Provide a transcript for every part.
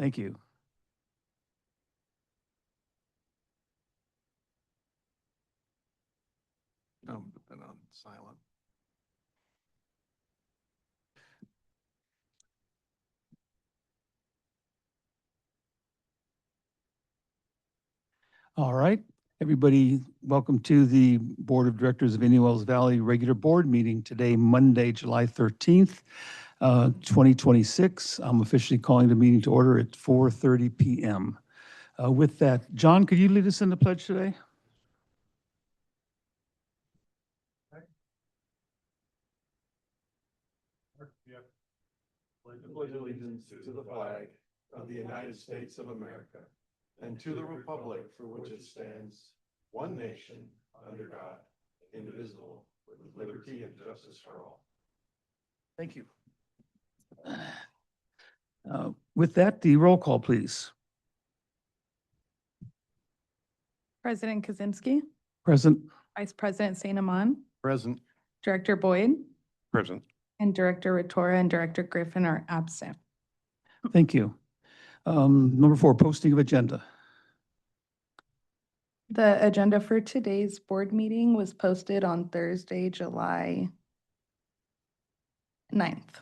Thank you. Put that on silent. All right, everybody, welcome to the Board of Directors of Indian Wells Valley regular board meeting today, Monday, July 13th, 2026. I'm officially calling the meeting to order at 4:30 p.m. With that, John, could you lead us in the pledge today? Pledge allegiance to the flag of the United States of America and to the republic for which it stands, one nation, under God, indivisible, with liberty and justice for all. Thank you. With that, the roll call, please. President Kaczynski, Present. Vice President St. Amon, Present. Director Boyd, Present. and Director Ritora and Director Griffin are absent. Thank you. Number 4, posting of agenda. The agenda for today's board meeting was posted on Thursday, July 9th.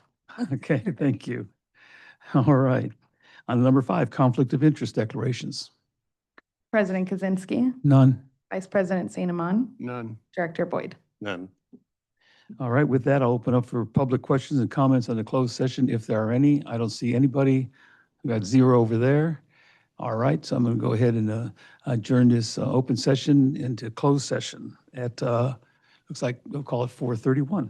Okay, thank you. All right. On number 5, conflict of interest declarations. President Kaczynski, None. Vice President St. Amon, None. Director Boyd. None. All right, with that, I'll open up for public questions and comments on the closed session if there are any. I don't see anybody. We got 0 over there. All right, so I'm going to go ahead and adjourn this open session into closed session at, looks like we'll call it 4:31.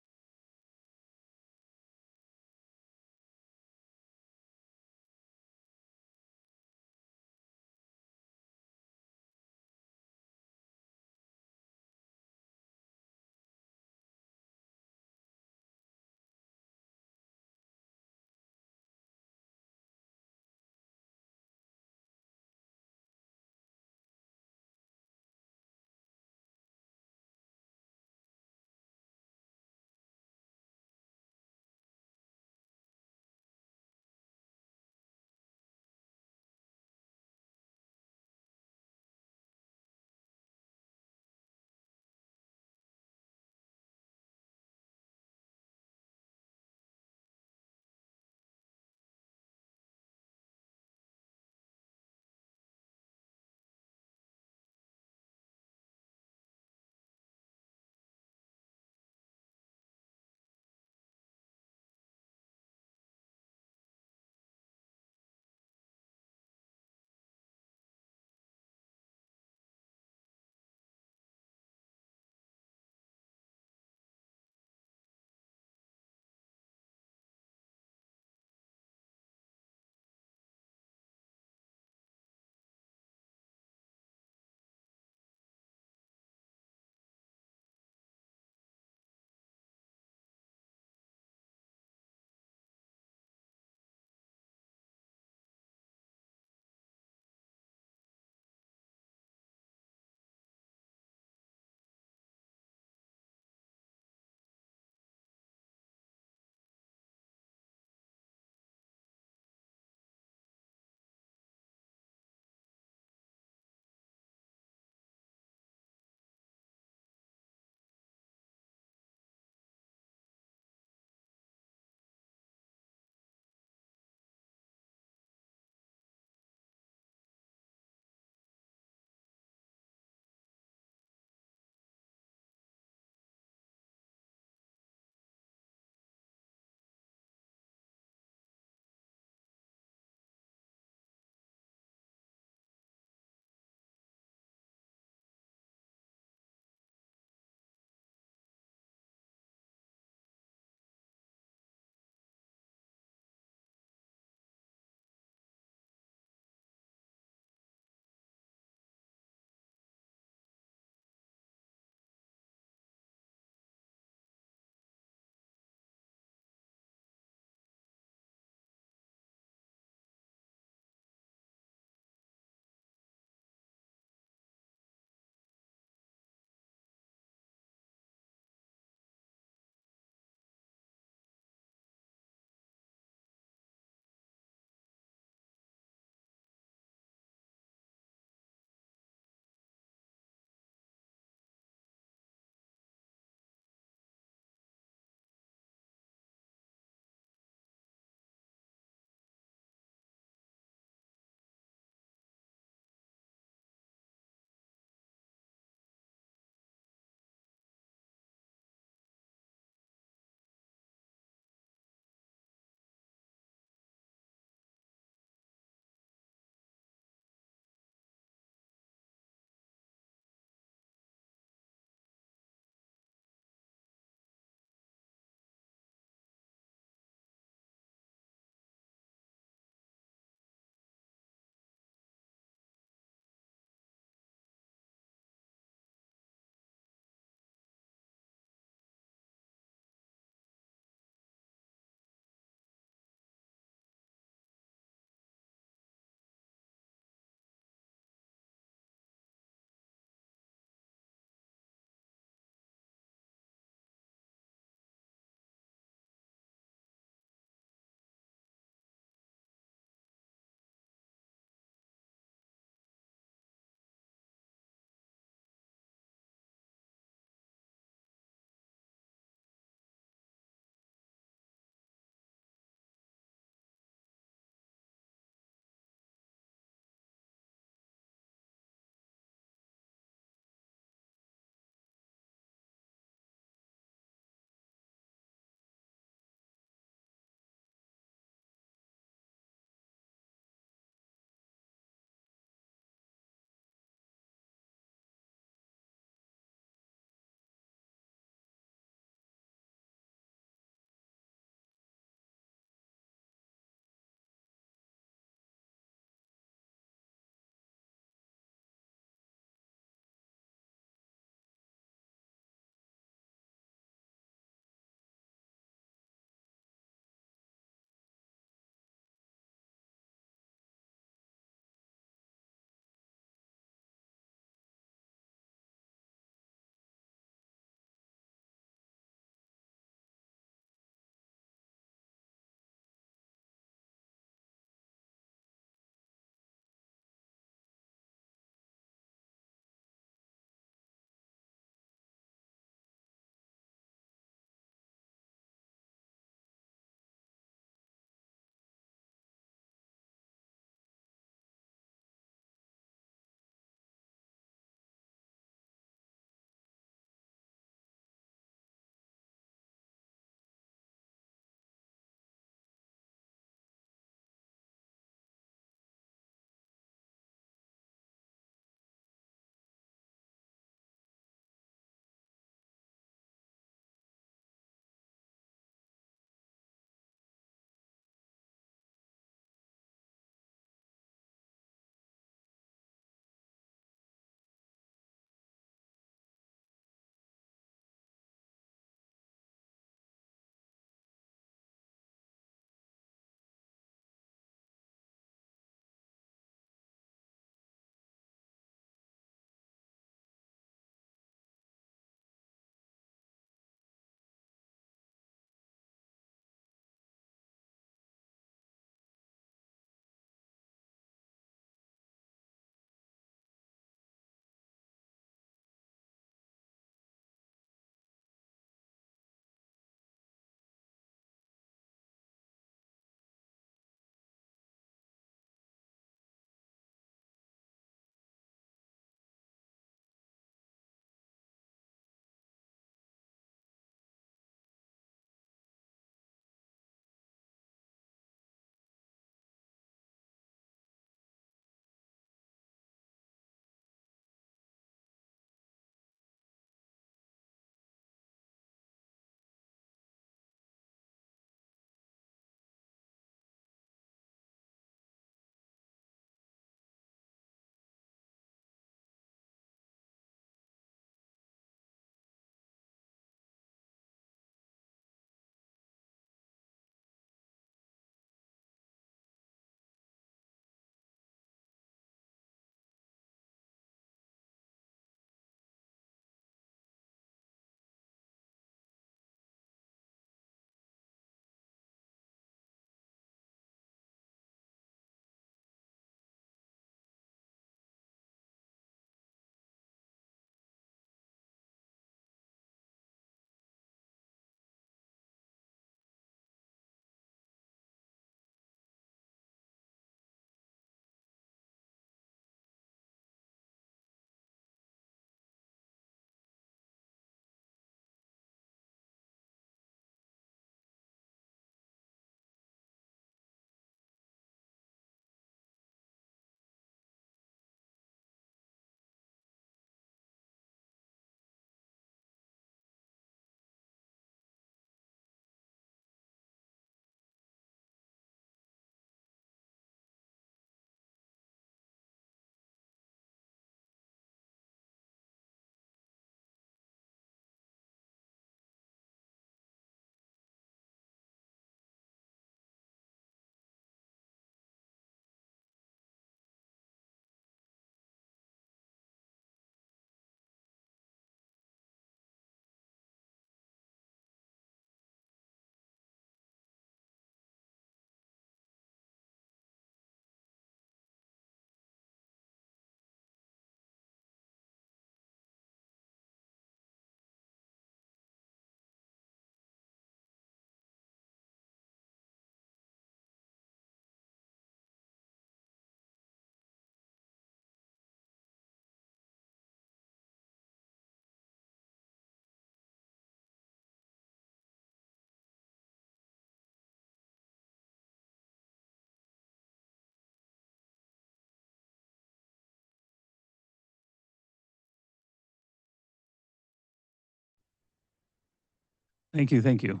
Thank you, thank you.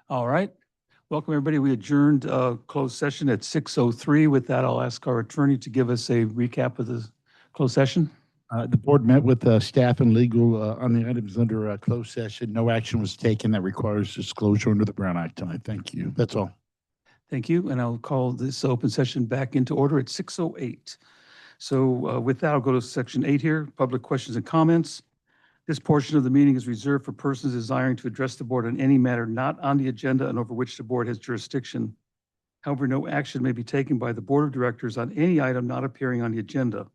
All right. Welcome, everybody. We adjourned closed session at 6:03. With that, I'll ask our attorney to give us a recap of the closed session. The board met with staff and legal on the items under closed session. No action was taken that requires disclosure under the Brown Act tonight. Thank you. That's all. Thank you, and I'll call this open session back into order at 6:08. So with that, I'll go to section 8 here, public questions and comments. This portion of the meeting is reserved for persons desiring to address the board on any matter not on the agenda and over which the board has jurisdiction. However, no action may be taken by the board of directors on any item not appearing on the agenda.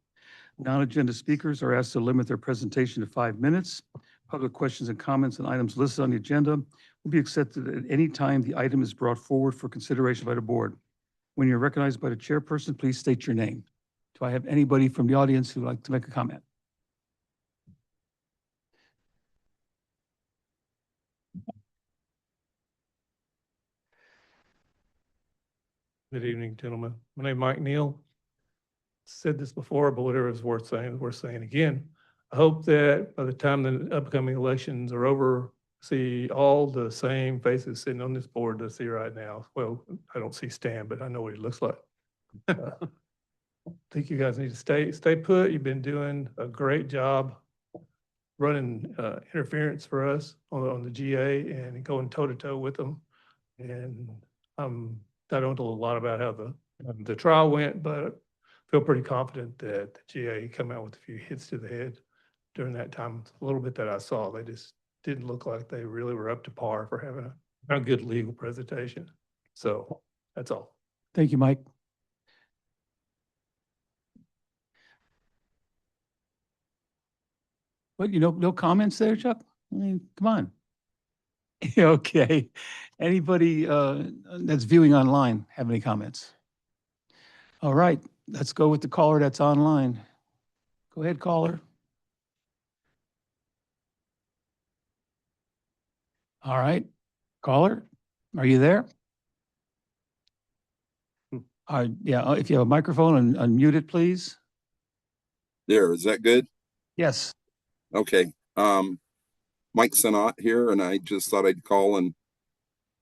Non-agenda speakers are asked to limit their presentation to 5 minutes. Public questions and comments on items listed on the agenda will be accepted at any time the item is brought forward for consideration by the board. When you're recognized by the chairperson, please state your name. Do I have anybody from the audience who'd like to make a comment? Good evening, gentlemen. My name is Mike Neal. Said this before, but whatever is worth saying is worth saying again. I hope that by the time the upcoming elections are over, see all the same faces sitting on this board that I see right now. Well, I don't see Stan, but I know what he looks like. I think you guys need to stay put. You've been doing a great job running interference for us on the GA and going toe to toe with them. And I don't know a lot about how the trial went, but I feel pretty confident that the GA come out with a few hits to the head during that time. A little bit that I saw, they just didn't look like they really were up to par for having a good legal presentation. So that's all. Thank you, Mike. What, no comments there, Chuck? I mean, come on. Okay. Anybody that's viewing online have any comments? All right, let's go with the caller that's online. Go ahead, caller. All right, caller, are you there? Yeah, if you have a microphone, unmute it, please. There, is that good? Yes. Okay. Mike Sanat here, and I just thought I'd call and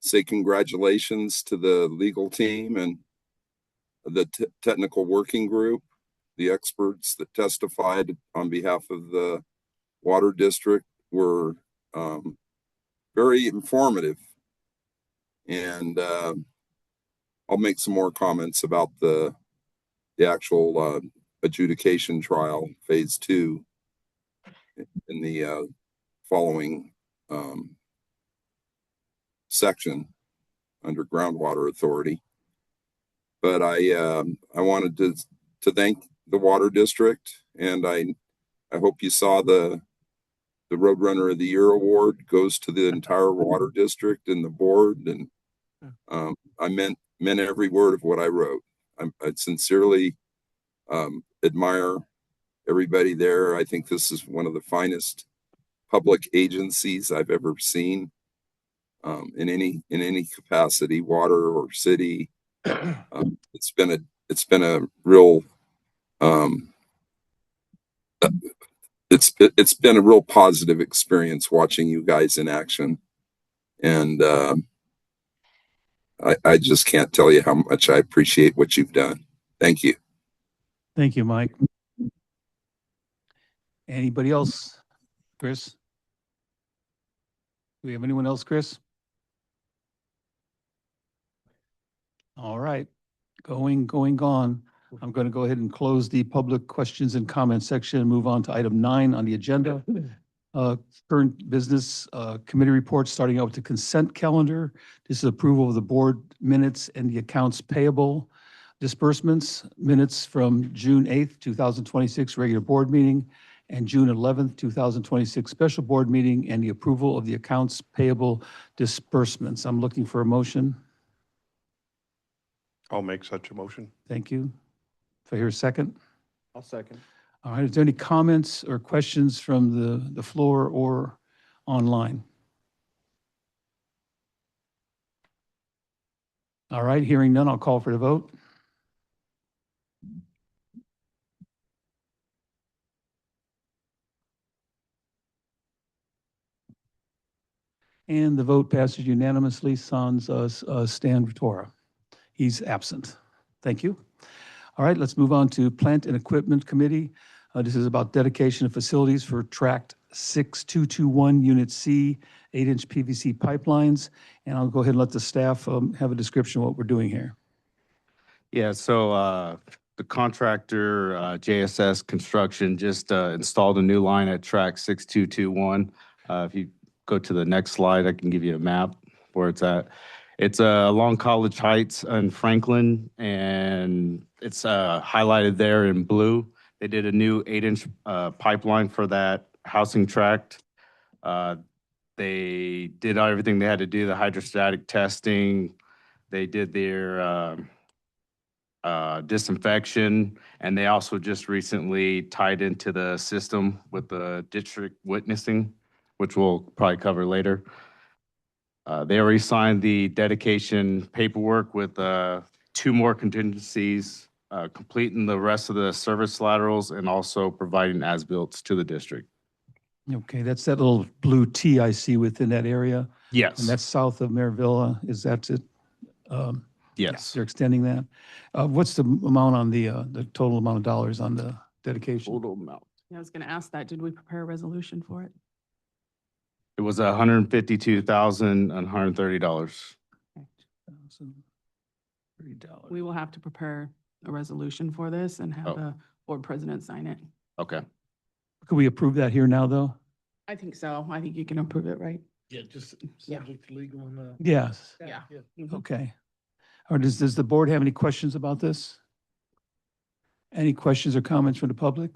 say congratulations to the legal team and the technical working group, the experts that testified on behalf of the water district were very informative. And I'll make some more comments about the actual adjudication trial, phase 2, in the following section under groundwater authority. But I wanted to thank the water district, and I hope you saw the Roadrunner of the Year award goes to the entire water district and the board, and I meant every word of what I wrote. I sincerely admire everybody there. I think this is one of the finest public agencies I've ever seen in any capacity, water or city. It's been a real it's been a real positive experience watching you guys in action, and I just can't tell you how much I appreciate what you've done. Thank you. Thank you, Mike. Anybody else? Chris? Do we have anyone else, Chris? All right, gone. I'm going to go ahead and close the public questions and comments section and move on to item 9 on the agenda. Current business committee reports, starting out with the consent calendar. This is approval of the board minutes and the accounts payable disbursements minutes from June 8th, 2026 regular board meeting and June 11th, 2026 special board meeting, and the approval of the accounts payable disbursements. I'm looking for a motion. I'll make such a motion. Thank you. If I hear a second. I'll second. All right, is there any comments or questions from the floor or online? All right, hearing none, I'll call for the vote. And the vote passes unanimously, sans Stan Vitora. He's absent. Thank you. All right, let's move on to Plant and Equipment Committee. This is about dedication of facilities for Tract 6221, Unit C, 8-inch PVC pipelines. And I'll go ahead and let the staff have a description of what we're doing here. Yeah, so the contractor, JSS Construction, just installed a new line at track 6221. If you go to the next slide, I can give you a map where it's at. It's along College Heights in Franklin, and it's highlighted there in blue. They did a new 8-inch pipeline for that housing tract. They did everything they had to do, the hydrostatic testing. They did their disinfection, and they also just recently tied into the system with the district witnessing, which we'll probably cover later. They already signed the dedication paperwork with 2 more contingencies, completing the rest of the service laterals and also providing as-built to the district. Okay, that's that little blue T I see within that area. Yes. And that's south of Maryville. Is that it? Yes. They're extending that. What's the amount on the total amount of dollars on the dedication? Total amount. Yeah, I was gonna ask that. Did we prepare a resolution for it? It was $152,130. $30. We will have to prepare a resolution for this and have Oh. the board president sign it. Okay. Could we approve that here now, though? I think so. I think you can approve it, right? Yeah, just Yeah. subject to legal and, Yes. Yeah. Mhm. Okay. Or does the board have any questions about this? Any questions or comments from the public?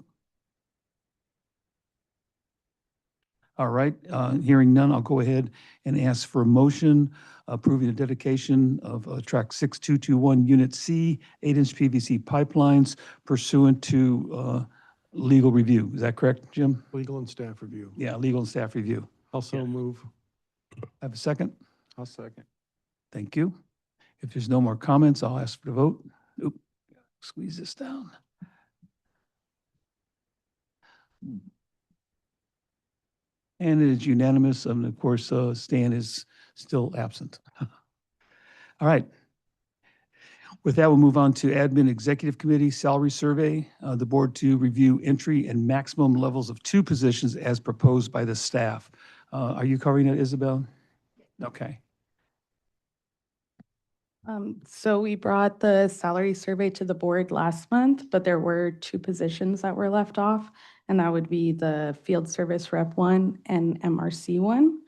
All right, hearing none, I'll go ahead and ask for a motion approving the dedication of track 6221, Unit C, 8-inch PVC pipelines pursuant to legal review. Is that correct, Jim? Legal and staff review. Yeah, legal and staff review. Also move. Have a second? I'll second. Thank you. If there's no more comments, I'll ask for the vote. Oop, squeeze this down. And it is unanimous, and of course, Stan is still absent. All right. With that, we'll move on to Admin Executive Committee Salary Survey. The board to review entry and maximum levels of 2 positions as proposed by the staff. Are you covering it, Isabel? Okay. So we brought the salary survey to the board last month, but there were 2 positions that were left off, and that would be the field service rep 1 and MRC 1.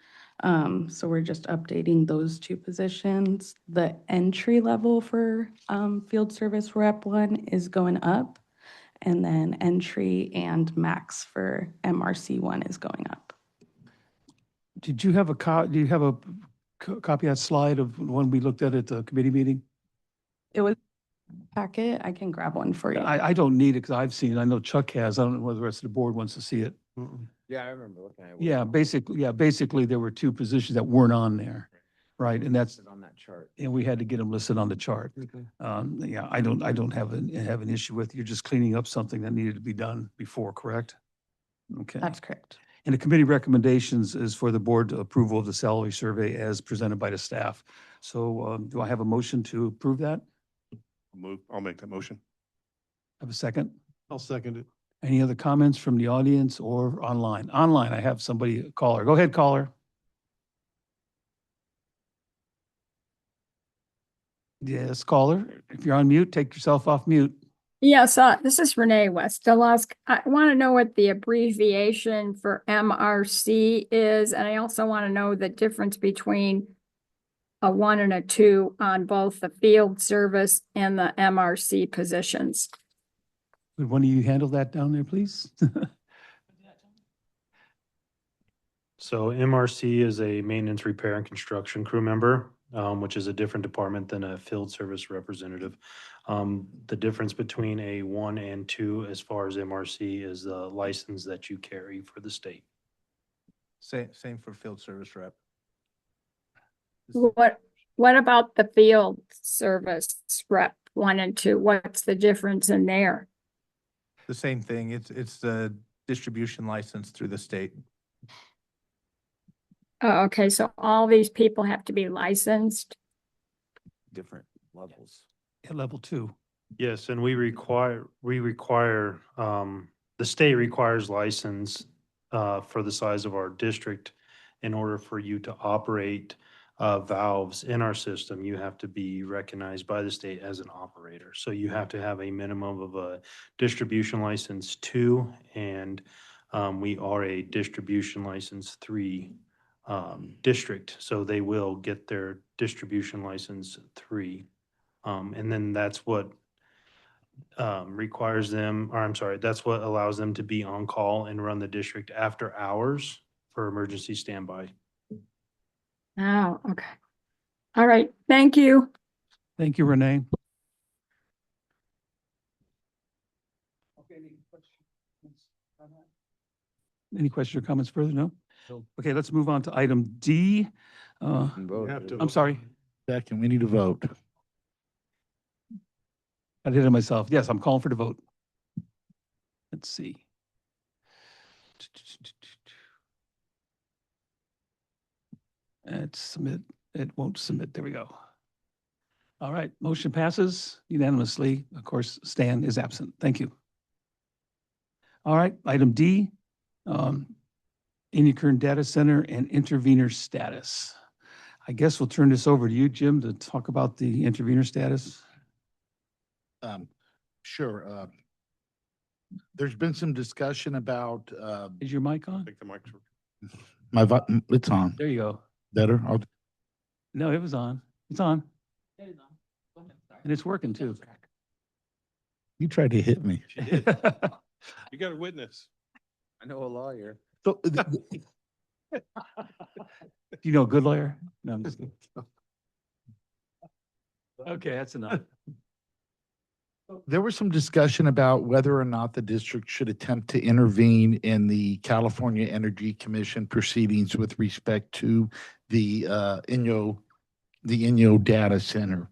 So we're just updating those 2 positions. The entry level for field service rep 1 is going up, and then entry and max for MRC 1 is going up. Did you have do you have a copy of that slide of one we looked at the committee meeting? It was packet. I can grab one for you. I don't need it because I've seen it. I know Chuck has. I don't know whether the rest of the board wants to see it. Yeah, I remember looking at it. Yeah, basically there were 2 positions that weren't on there, right? And that's, On that chart. and we had to get them listed on the chart. Yeah, I don't have an issue with, you're just cleaning up something that needed to be done before, correct? Okay. That's correct. And the committee recommendations is for the board approval of the salary survey as presented by the staff. So do I have a motion to approve that? I'll make that motion. Have a second? I'll second it. Any other comments from the audience or online? Online, I have somebody, a caller. Go ahead, caller. Yes, caller. If you're on mute, take yourself off mute. Yes, this is Renee Westelusk. I want to know what the abbreviation for MRC is, and I also want to know the difference between a 1 and a 2 on both the field service and the MRC positions. Would one of you handle that down there, please? So MRC is a maintenance, repair, and construction crew member, which is a different department than a field service representative. The difference between a 1 and 2 as far as MRC is the license that you carry for the state. Same for field service rep. What about the field service rep 1 and 2? What's the difference in there? The same thing. It's the distribution license through the state. Oh, okay, so all these people have to be licensed? Different levels. At level 2. Yes, and we require, the state requires license for the size of our district. In order for you to operate valves in our system, you have to be recognized by the state as an operator. So you have to have a minimum of a distribution license 2, and we are a distribution license 3 district. So they will get their distribution license 3. And then that's what requires them, or I'm sorry, that's what allows them to be on call and run the district after hours for emergency standby. Oh, okay. All right, thank you. Thank you, Renee. Any questions or comments further? No? Okay, let's move on to item D. You have to I'm sorry, Second, we need a vote. I did it myself. Yes, I'm calling for the vote. Let's see. Let's submit. It won't submit. There we go. All right, motion passes unanimously. Of course, Stan is absent. Thank you. All right, item D, Indian Current Data Center and intervenor status. I guess we'll turn this over to you, Jim, to talk about the intervenor status. Sure. There's been some discussion about, Is your mic on? Take the microphone. it's on. There you go. Better? No, it was on. It's on. And it's working too. You tried to hit me. You got a witness. I know a lawyer. So, Do you know a good lawyer? No, I'm just kidding. Okay, that's enough. there was some discussion about whether or not the district should attempt to intervene in the California Energy Commission proceedings with respect to the INYO data center.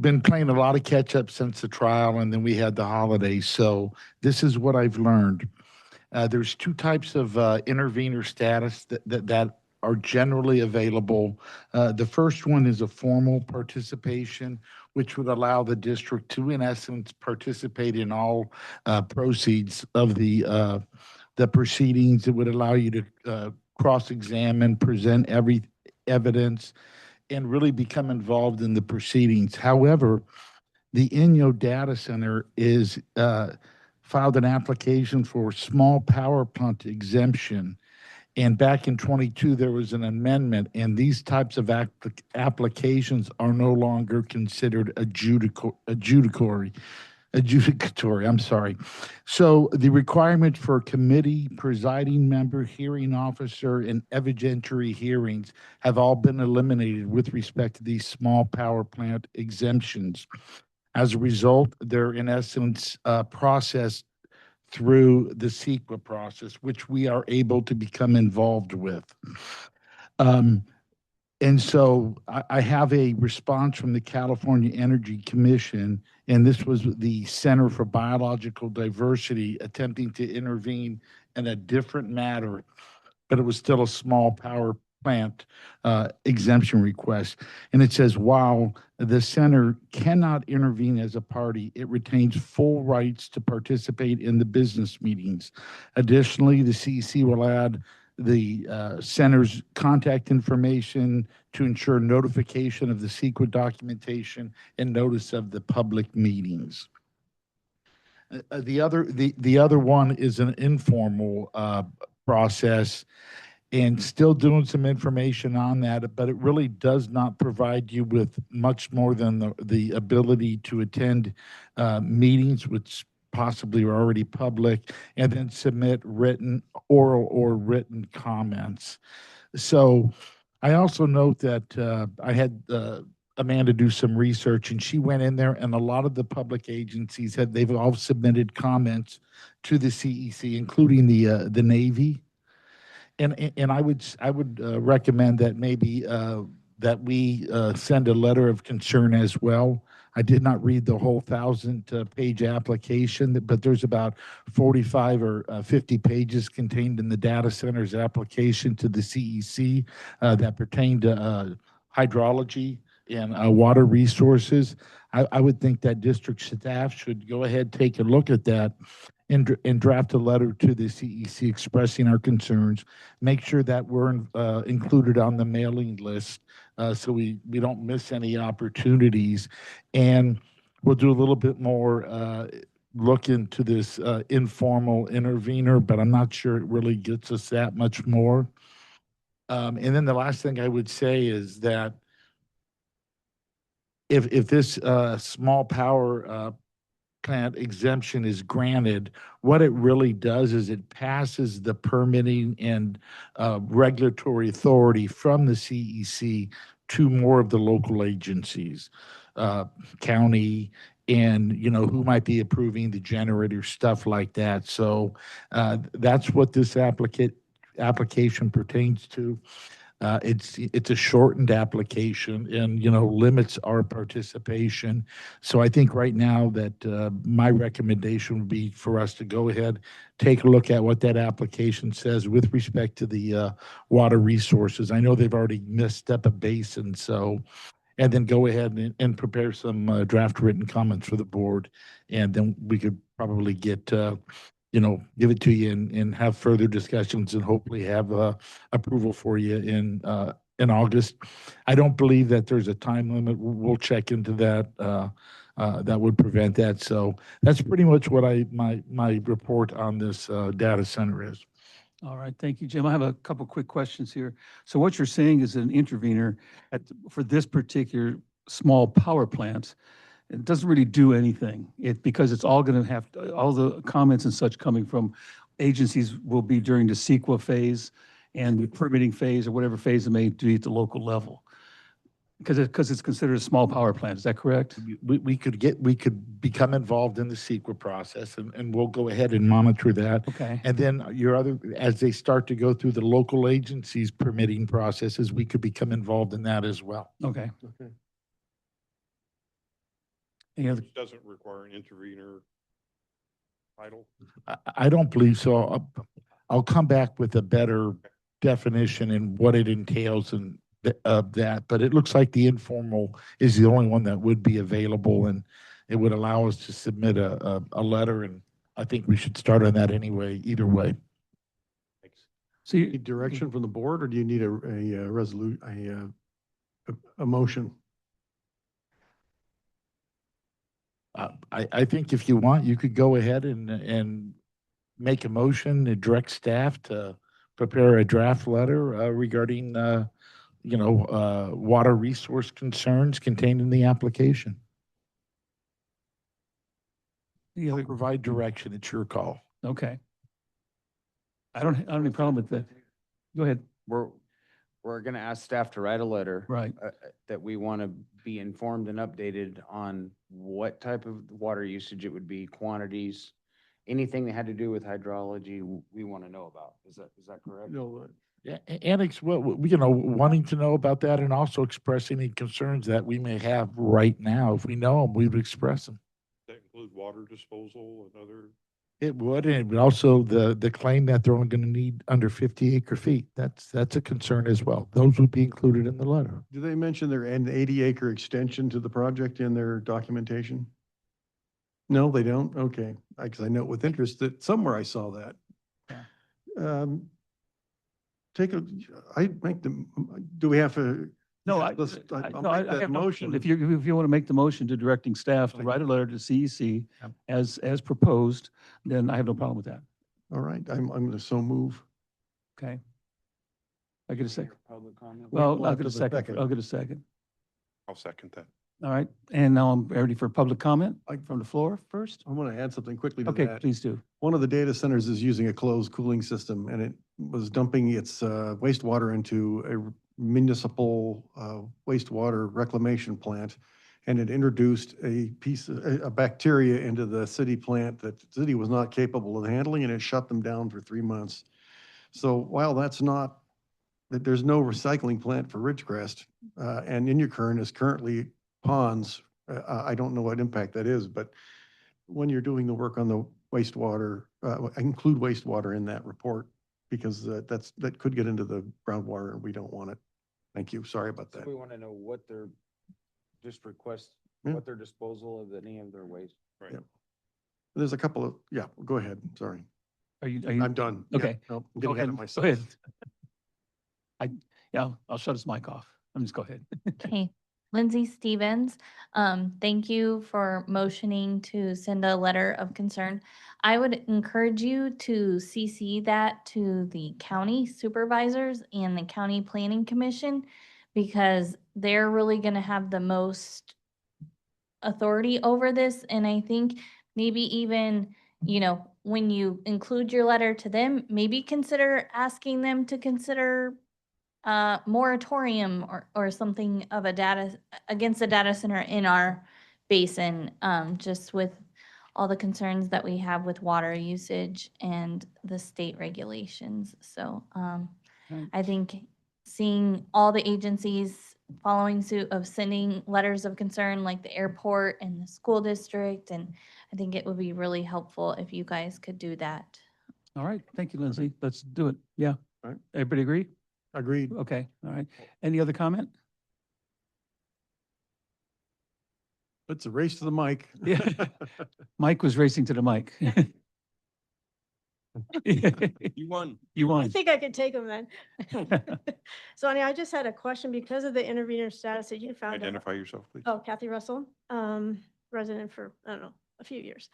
Been playing a lot of catch up since the trial, and then we had the holidays. So this is what I've learned. There's 2 types of intervenor status that are generally available. The first one is a formal participation, which would allow the district to, in essence, participate in all proceeds of the proceedings. It would allow you to cross-examine, present every evidence, and really become involved in the proceedings. However, the INYO data center is filed an application for small power plant exemption. And back in 22, there was an amendment, and these types of applications are no longer considered adjudicatory. I'm sorry. So the requirement for committee, presiding member, hearing officer, and evidentiary hearings have all been eliminated with respect to these small power plant exemptions. As a result, they're in essence processed through the CEQA process, which we are able to become involved with. And so I have a response from the California Energy Commission, and this was the Center for Biological Diversity attempting to intervene in a different matter, but it was still a small power plant exemption request. And it says, while the center cannot intervene as a party, it retains full rights to participate in the business meetings. Additionally, the CEC will add the center's contact information to ensure notification of the CEQA documentation and notice of the public meetings. The other one is an informal process, and still doing some information on that, but it really does not provide you with much more than the ability to attend meetings, which possibly are already public, and then submit oral or written comments. So I also note that I had Amanda do some research, and she went in there, and a lot of the public agencies they've all submitted comments to the CEC, including the Navy. And I would recommend that maybe that we send a letter of concern as well. I did not read the whole 1,000-page application, but there's about 45 or 50 pages contained in the data center's application to the CEC that pertain to hydrology and water resources. I would think that district staff should go ahead, take a look at that and draft a letter to the CEC expressing our concerns. Make sure that we're included on the mailing list so we don't miss any opportunities. And we'll do a little bit more look into this informal intervener, but I'm not sure it really gets us that much more. And then the last thing I would say is that if this small power plant exemption is granted, what it really does is it passes the permitting and regulatory authority from the CEC to more of the local agencies, county, and who might be approving the generator, stuff like that. So that's what this application pertains to. It's a shortened application and, limits our participation. So I think right now that my recommendation would be for us to go ahead, take a look at what that application says with respect to the water resources. I know they've already missed up a basin, so, and then go ahead and prepare some draft written comments for the board. And then we could probably get give it to you and have further discussions and hopefully have approval for you in August. I don't believe that there's a time limit. We'll check into that. That would prevent that. So that's pretty much what my report on this data center is. All right, thank you, Jim. I have a couple quick questions here. So what you're saying is an intervener for this particular small power plant, it doesn't really do anything. Because it's all going to have, all the comments and such coming from agencies will be during the CEQA phase and the permitting phase or whatever phase it may be at the local level. Because it's considered a small power plant, is that correct? We could become involved in the CEQA process and we'll go ahead and monitor that. Okay. And then as they start to go through the local agencies permitting processes, we could become involved in that as well. Okay. Okay. Any other? Doesn't require an intervener title. I don't believe so. I'll come back with a better definition and what it entails and of that, but it looks like the informal is the only one that would be available, and it would allow us to submit a letter, and I think we should start on that anyway, either way. So Need direction from the board, or do you need a motion? I think if you want, you could go ahead and make a motion to direct staff to prepare a draft letter regarding, water resource concerns contained in the application. any other? Provide direction. It's your call. Okay. I don't have any problem with that. Go ahead. We're going to ask staff to write a letter. Right. That we want to be informed and updated on what type of water usage it would be, quantities, anything that had to do with hydrology, we want to know about. Is that correct? No, Yeah, annex, wanting to know about that and also express any concerns that we may have right now. If we know them, we would express them. That include water disposal and other. It would, and it would also the claim that they're only going to need under 50 acre feet. That's a concern as well. Those would be included in the letter. do they mention there an 80-acre extension to the project in their documentation? No, they don't? Okay, because I note with interest that somewhere I saw that. Do we have to? No, Yeah, I make that have no- motion. If you want to make the motion to directing staff to write a letter to CEC as proposed, then I have no problem with that. All right, I'm going to so move. Okay. I get a second. Public comment? Well, Well, I'll get a after the second. second. I'll get a second. I'll second that. All right. And now I'm ready for public comment from the floor first. I want to add something quickly to Okay, that. please do. One of the data centers is using a closed cooling system, and it was dumping its wastewater into a municipal wastewater reclamation plant. And it introduced a bacteria into the city plant that the city was not capable of handling, and it shut them down for 3 months. So while there's no recycling plant for Ridgecrest, and Inyakern is currently ponds I don't know what impact that is, but when you're doing the work on the wastewater, include wastewater in that report, because that could get into the groundwater and we don't want it. Thank you. Sorry about So that. we want to know what their, just request, Yeah. what their disposal of any of their waste. Yeah. There's a couple of, yeah, go ahead. Sorry. Are you? I'm done. Yeah, Okay. no, I'm Go getting ahead ahead. of Go myself. ahead. Yeah, I'll shut his mic off. Just go ahead. Okay, Lindsay Stevens, thank you for motioning to send a letter of concern. I would encourage you to CC that to the county supervisors and the county planning commission, because they're really gonna have the most authority over this. And I think maybe even, when you include your letter to them, maybe consider asking them to consider moratorium or something of against a data center in our basin, just with all the concerns that we have with water usage and the state regulations. So, Right. I think seeing all the agencies following suit of sending letters of concern, like the airport and the school district, and I think it would be really helpful if you guys could do that. All right. Thank you, Lindsay. Let's do it. Yeah. All right. Everybody agree? Agreed. Okay. All right. Any other comment? It's a race to the mic. Yeah. Mike was racing to the mic. You won. You I won. think I could take them then. So Annie, I just had a question because of the intervener status that you found out. Identify yourself, please. Oh, Kathy Russell, resident for, I don't know, a few years.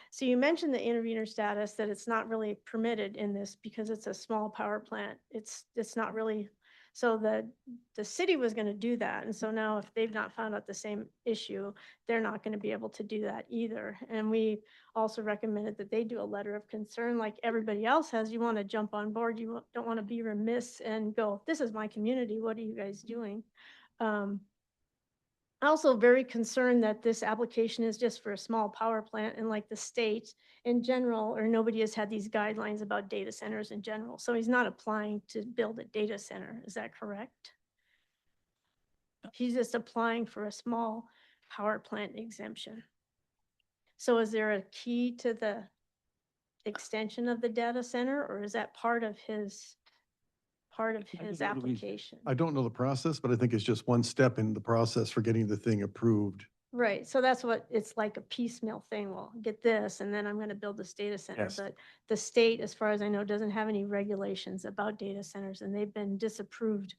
So you mentioned the intervener status, that it's not really permitted in this because it's a small power plant. It's not really, so the city was gonna do that. And so now if they've not found out the same issue, they're not gonna be able to do that either. And we also recommended that they do a letter of concern like everybody else has. You wanna jump on board, you don't wanna be remiss and go, this is my community, what are you guys doing? Also very concerned that this application is just for a small power plant, and like the state in general, or nobody has had these guidelines about data centers in general. So he's not applying to build a data center. Is that correct? He's just applying for a small power plant exemption. So is there a key to the extension of the data center, or is that part of his think that would be- application? I don't know the process, but I think it's just one step in the process for getting the thing approved. Right, so that's what, it's like a piecemeal thing. Well, get this, and then I'm gonna build this data center. Yes. But the state, as far as I know, doesn't have any regulations about data centers, and they've been disapproved.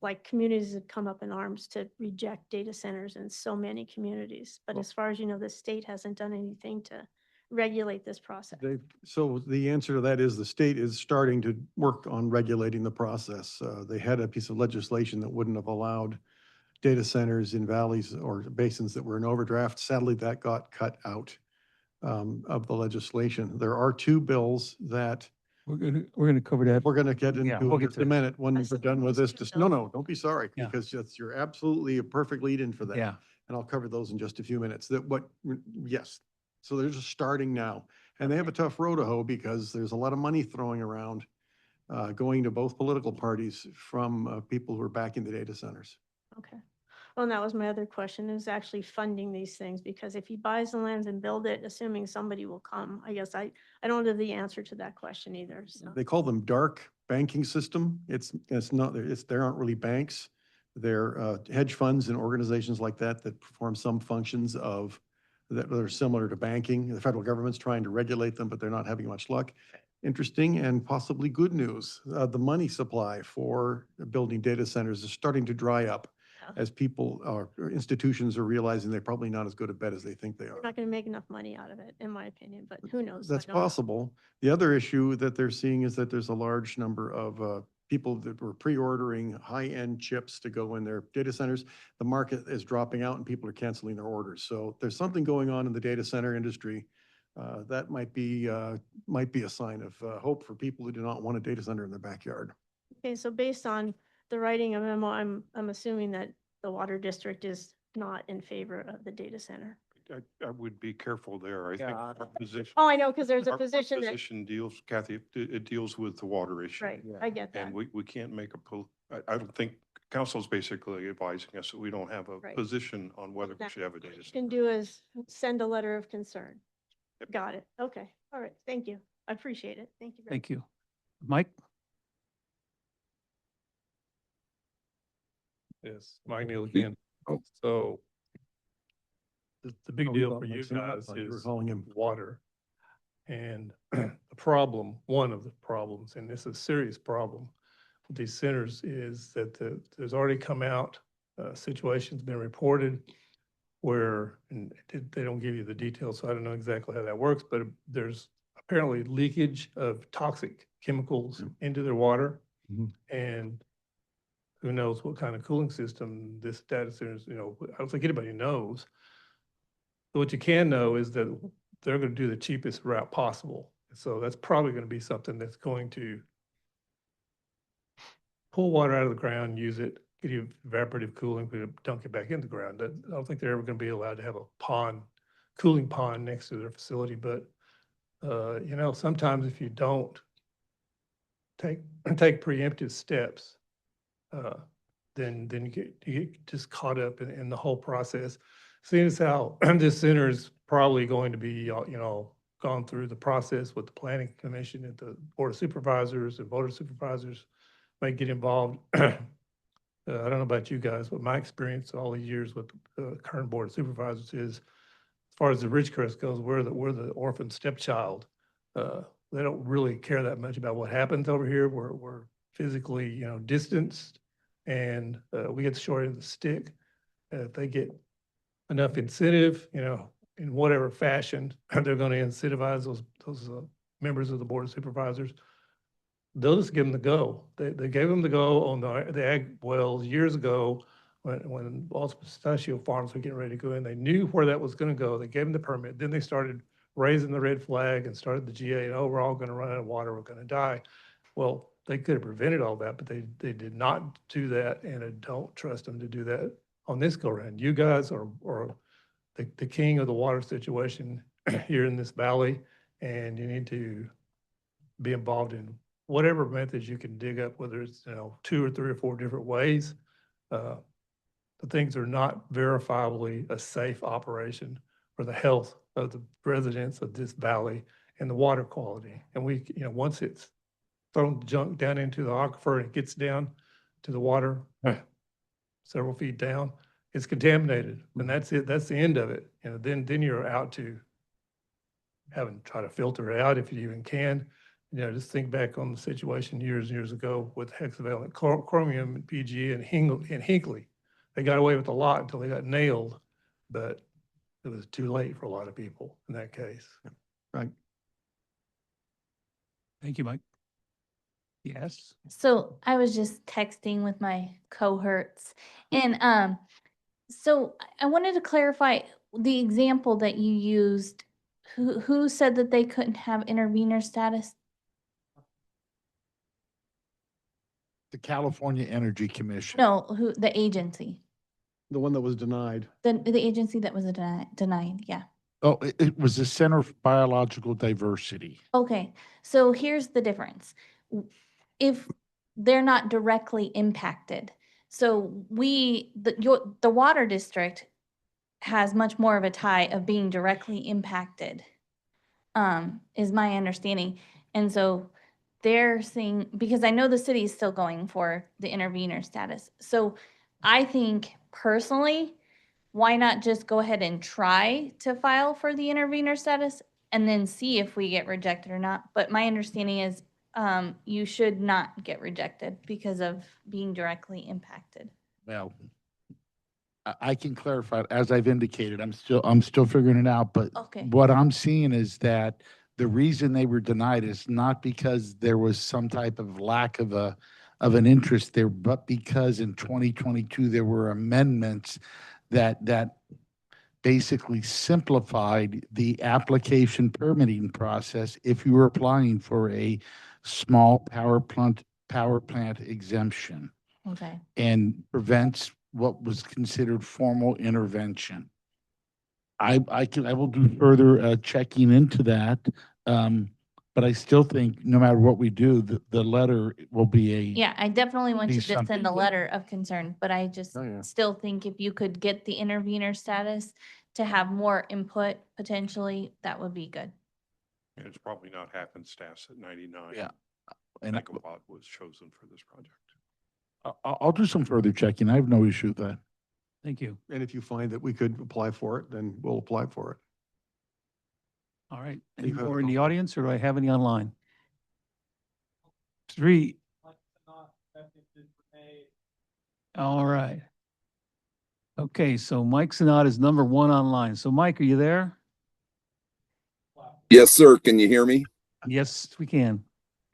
Like, communities have come up in arms to reject data centers in so many communities. But Well- as far as you know, the state hasn't done anything to regulate this process. So the answer to that is the state is starting to work on regulating the process. They had a piece of legislation that wouldn't have allowed data centers in valleys or basins that were in overdraft. Sadly, that got cut out of the legislation. There are two bills that We're gonna cover that. we're gonna get Yeah, into we'll in get just to a it. minute when I we're said done with those this. two Just, no, bills. don't be sorry, Yeah. because you're absolutely a perfect lead in for that. Yeah. And I'll cover those in just a few minutes. Yes. So they're just starting now. And they have a tough road to hoe because there's a lot of money throwing around, going to both political parties from people who are backing the data centers. Okay. Well, and that was my other question, is actually funding these things, because if he buys the lands and build it, assuming somebody will come, I guess I don't know the answer to that question either, so. They call them dark banking system. It's not, there aren't really banks. They're hedge funds and organizations like that that perform some functions that are similar to banking. The federal government's trying to regulate them, but they're not having much luck. Interesting and possibly good news. The money supply for building data centers is starting to dry up as people or institutions are realizing they're probably not as good a bet as they think they are. They're not gonna make enough money out of it, in my opinion, but who knows? I That's don't know. possible. The other issue that they're seeing is that there's a large number of people that were pre-ordering high-end chips to go in their data centers. The market is dropping out and people are canceling their orders. So there's something going on in the data center industry. That might be a sign of hope for people who do not want a data center in their backyard. Okay, so based on the writing of memo, I'm assuming that the water district is not in favor of the data center. I would be careful there. I think Yeah. our position. Oh, I know, because there's a our position that, Position deals, Kathy, it deals with the water issue. right, I get that. And we can't make a I don't think council's basically advising us that we don't have a Right. position on whether we Now, should have a data What you center. can do is send a letter of concern. Yep. Got it. Okay. All right. Thank you. I appreciate it. Thank you. very Thank you. Mike? Yes, Mike Neal again. Oh. So the big Oh, deal thought for you Mike's not. I guys thought you were is calling him. water. And the problem, one of the problems, and this is a serious problem with these centers, is that there's already come out, situations been reported where, and they don't give you the details, so I don't know exactly how that works, but there's apparently leakage of toxic chemicals into their water. Mhm. And who knows what kind of cooling system this data centers, I don't think anybody knows. But what you can know is that they're going to do the cheapest route possible. So that's probably going to be something that's going to pull water out of the ground, use it, give you evaporative cooling, but dunk it back in the ground. I don't think they're ever going to be allowed to have a pond, cooling pond next to their facility. But, sometimes if you don't take preemptive steps, then you get just caught up in the whole process. Seeing as how this center is probably going to be, gone through the process with the planning commission and the board of supervisors and voter supervisors may get involved. I don't know about you guys, but my experience all these years with the current board of supervisors is, as far as the Ridgecrest goes, we're the orphan stepchild. They don't really care that much about what happens over here. We're physically, distanced, and we get the short end of the stick. If they get enough incentive, in whatever fashion, they're going to incentivize those members of the board of supervisors. They'll just give them the go. They gave them the go on the ag wells years ago when all the pistachio farms were getting ready to go in. They knew where that was going to go. They gave them the permit. Then they started raising the red flag and started the GA, and we're all going to run out of water. We're going to die. Well, they could have prevented all that, but they did not do that, and I don't trust them to do that on this go around. You guys are the king of the water situation here in this valley, and you need to be involved in whatever methods you can dig up, whether it's, 2 or 3 or 4 different ways. The things are not verifiably a safe operation for the health of the residents of this valley and the water quality. And we, once it's thrown junk down into the aquifer and it gets down to the water several feet down, it's contaminated, and that's it. That's the end of it. Then you're out to having to try to filter it out if you even can. Just think back on the situation years and years ago with hexavalent chromium and PG and Hinkley. They got away with a lot until they got nailed, but it was too late for a lot of people in that case. Right. Thank you, Mike. Yes? So I was just texting with my cohorts, and so I wanted to clarify the example that you used. Who said that they couldn't have intervenor status? The California Energy Commission. No, the agency, The one that was denied. the agency that was denied. Yeah. Oh, it was the Center for Biological Diversity. Okay, so here's the difference. If they're not directly impacted, so the water district has much more of a tie of being directly impacted, is my understanding. And so they're saying, because I know the city is still going for the intervenor status. So I think personally, why not just go ahead and try to file for the intervenor status and then see if we get rejected or not? But my understanding is you should not get rejected because of being directly impacted. Well, I can clarify, as I've indicated, I'm still figuring it out, but Okay. what I'm seeing is that the reason they were denied is not because there was some type of lack of an interest there, but because in 2022, there were amendments that basically simplified the application permitting process if you were applying for a small power plant exemption, Okay. and prevents what was considered formal intervention. I will do further checking into that, but But I still think no matter what we do, the letter will be a. Yeah, I definitely want Be you to send something. a letter of concern, but I just Oh, yeah. still think if you could get the intervener status to have more input potentially, that would be good. And it's probably not happenstance at 99. Yeah. And I- Megawatt was chosen for this project. I'll do some further checking. I have no issue with that. Thank you. And if you find that we could apply for it, then we'll apply for it. All right. Any You have more in the no- audience, or do I have any online? 3. All right. Okay, so Mike Sanat is number 1 online. So Mike, are you there? Yes, sir. Can you hear me? Yes, we can.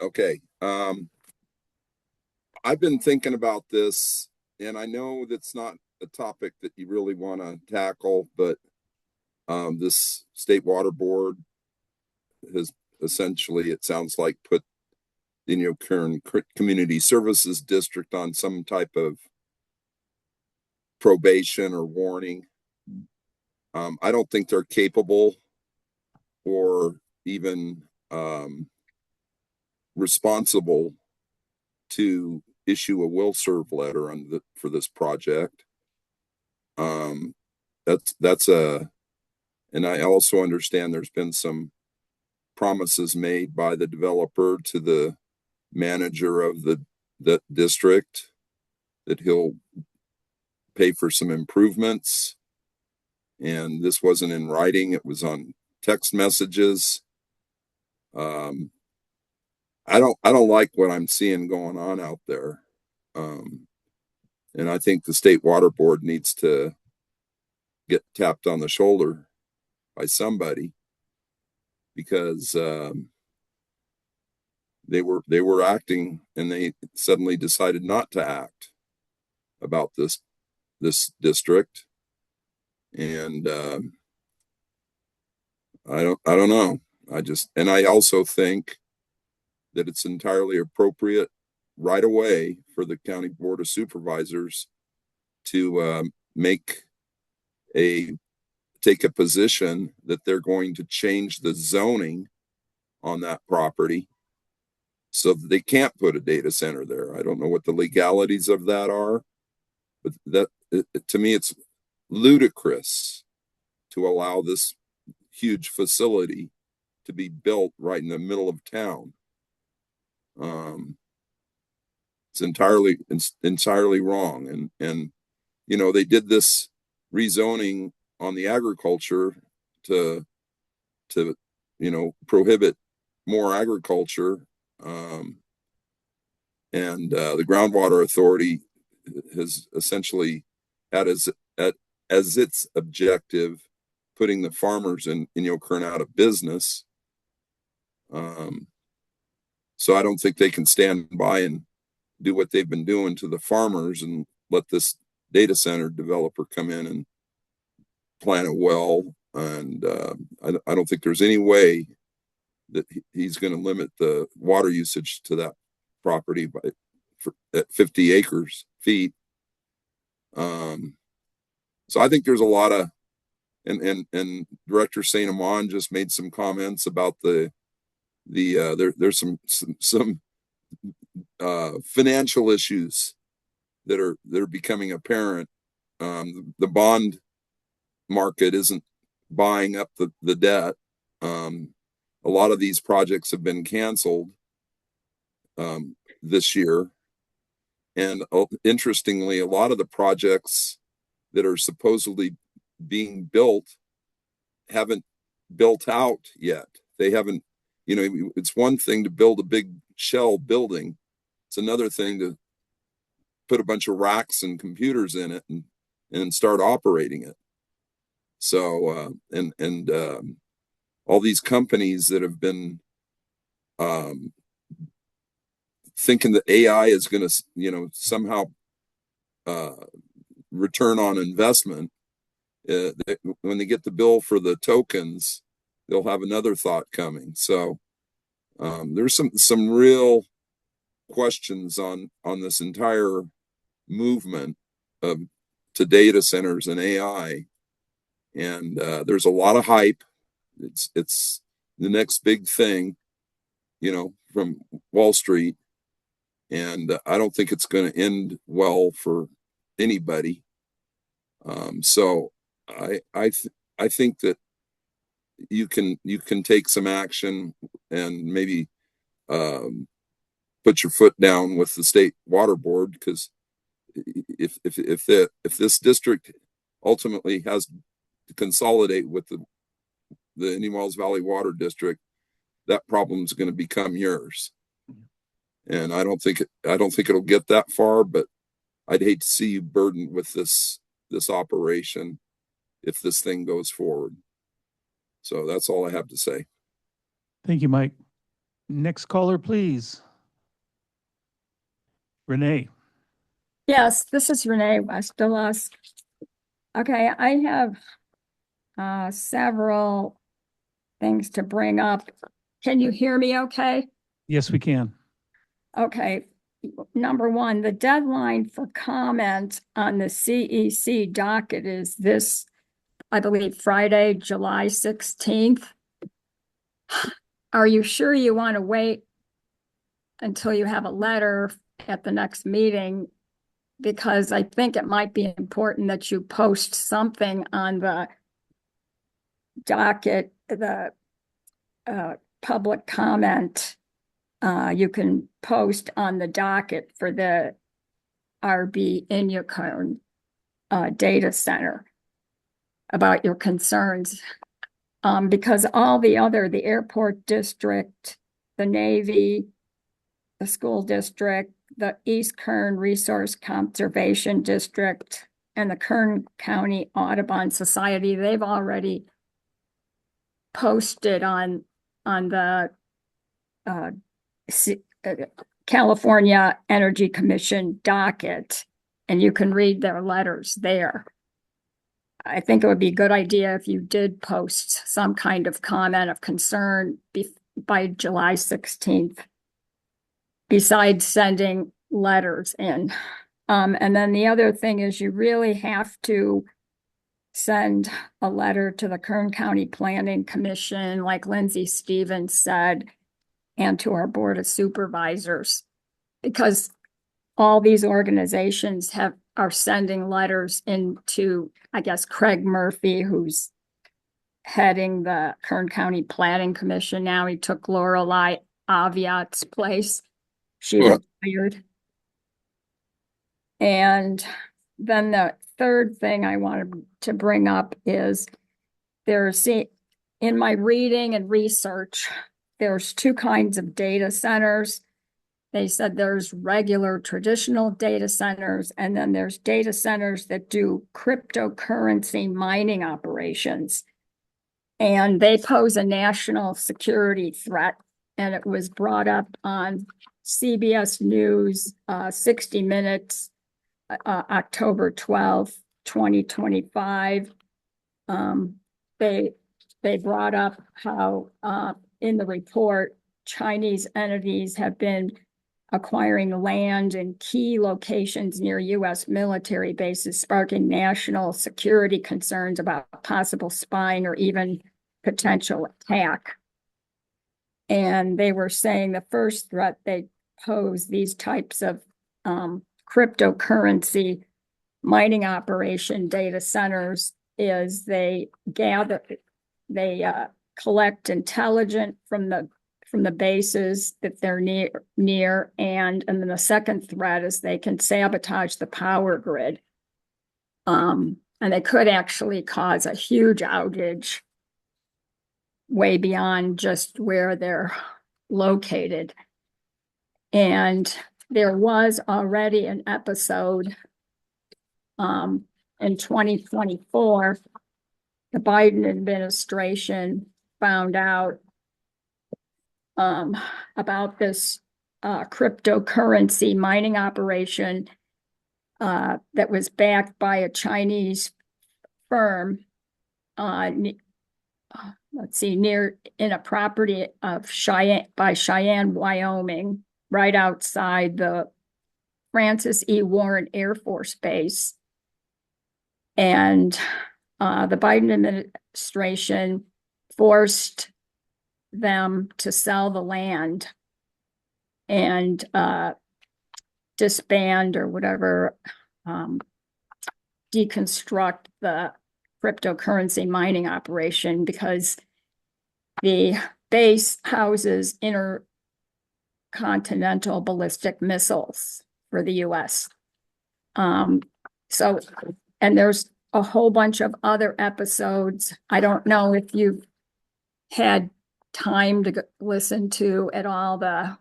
Okay. I've been thinking about this, and I know that's not a topic that you really want to tackle, but this state water board has essentially, it sounds like, put the Kern Community Services District on some type of probation or warning. I don't think they're capable or even responsible to issue a will serve letter for this project. That's and I also understand there's been some promises made by the developer to the manager of the district that he'll pay for some improvements. And this wasn't in writing, it was on text messages. I don't like what I'm seeing going on out there. And I think the state water board needs to get tapped on the shoulder by somebody, because they were acting, and they suddenly decided not to act about this district. And I don't know. I also think that it's entirely appropriate right away for the county board of supervisors to take a position that they're going to change the zoning on that property so that they can't put a data center there. I don't know what the legalities of that are, but to me, it's ludicrous to allow this huge facility to be built right in the middle of town. It's entirely wrong. And they did this rezoning on the agriculture to prohibit more agriculture. And the groundwater authority has essentially had as its objective putting the farmers in Kern out of business. So I don't think they can stand by and do what they've been doing to the farmers and let this data center developer come in and plan it well. And I don't think there's any way that he's going to limit the water usage to that property at 50 acres feet. So I think there's a lot of, and Director St. Amand just made some comments about there's some financial issues that are becoming apparent. The bond market isn't buying up the debt. A lot of these projects have been canceled this year. And interestingly, a lot of the projects that are supposedly being built haven't built out yet. They haven't, it's one thing to build a big shell building. It's another thing to put a bunch of racks and computers in it and start operating it. So, all these companies that have been thinking that AI is going to, somehow return on investment, when they get the bill for the tokens, they'll have another thought coming. So there's some real questions on this entire movement to data centers and AI. And there's a lot of hype. It's the next big thing. from Wall Street. And I don't think it's going to end well for anybody. So I think that you can take some action and maybe put your foot down with the state water board, because if this district ultimately has to consolidate with the Indian Wells Valley Water District, that problem is going to become yours. And I don't think it'll get that far, but I'd hate to see you burdened with this operation if this thing goes forward. So that's all I have to say. Thank you, Mike. Next caller, please. Renee. Yes, this is Renee Westelas. Okay, I have several things to bring up. Can you hear me okay? Yes, we can. Okay. Number one, the deadline for comment on the CEC docket is this, I believe, Friday, July 16th. Are you sure you want to wait until you have a letter at the next meeting? Because I think it might be important that you post something on the docket, the public comment. You can post on the docket for the RB Inyakern data center about your concerns. Because all the airport district, the Navy, the school district, the East Kern Resource Conservation District, and the Kern County Audubon Society, they've already posted on the California Energy Commission docket, and you can read their letters there. I think it would be a good idea if you did post some kind of comment of concern by July 16th, besides sending letters in. And then the other thing is you really have to send a letter to the Kern County Planning Commission, like Lindsay Stevens said, and to our Board of Supervisors, because all these organizations are sending letters into, I guess, Craig Murphy, who's heading the Kern County Planning Commission now. He took Lorelei Aviat's place. She retired. And then the third thing I wanted to bring up is in my reading and research, there's two kinds of data centers. They said there's regular traditional data centers, and then there's data centers that do cryptocurrency mining operations. And they pose a national security threat. And it was brought up on CBS News, 60 Minutes, October 12th, 2025. They brought up how in the report, Chinese entities have been acquiring land in key locations near U.S. military bases, sparking national security concerns about possible spying or even potential attack. And they were saying the first threat they pose these types of cryptocurrency mining operation data centers is they collect intelligence from the bases that they're near, and then the second threat is they can sabotage the power grid. And they could actually cause a huge outage way beyond just where they're located. And there was already an episode in 2024. The Biden administration found out about this cryptocurrency mining operation that was backed by a Chinese firm, in a property of Cheyenne, Wyoming, right outside the Francis E. Warren Air Force Base. And the Biden administration forced them to sell the land and disband or whatever, deconstruct the cryptocurrency mining operation because the base houses intercontinental ballistic missiles for the US. So, and there's a whole bunch of other episodes. I don't know if you've had time to listen to at all the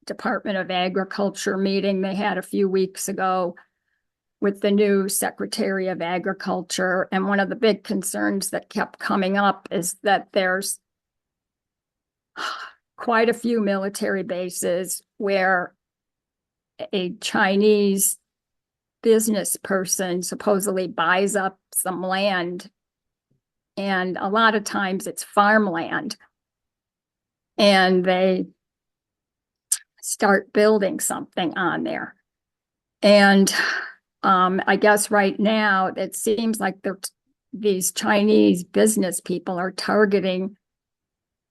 Department of Agriculture meeting they had a few weeks ago with the new Secretary of Agriculture. And one of the big concerns that kept coming up is that there's quite a few military bases where a Chinese business person supposedly buys up some land, and a lot of times it's farmland, and they start building something on there. And I guess right now it seems like these Chinese business people are targeting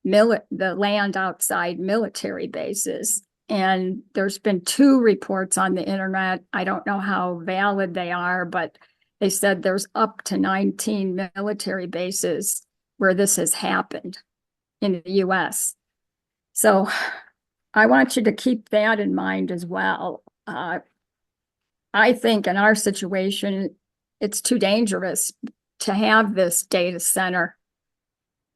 the land outside military bases. And there's been 2 reports on the internet. I don't know how valid they are, but they said there's up to 19 military bases where this has happened in the US. So I want you to keep that in mind as well. I think in our situation, it's too dangerous to have this data center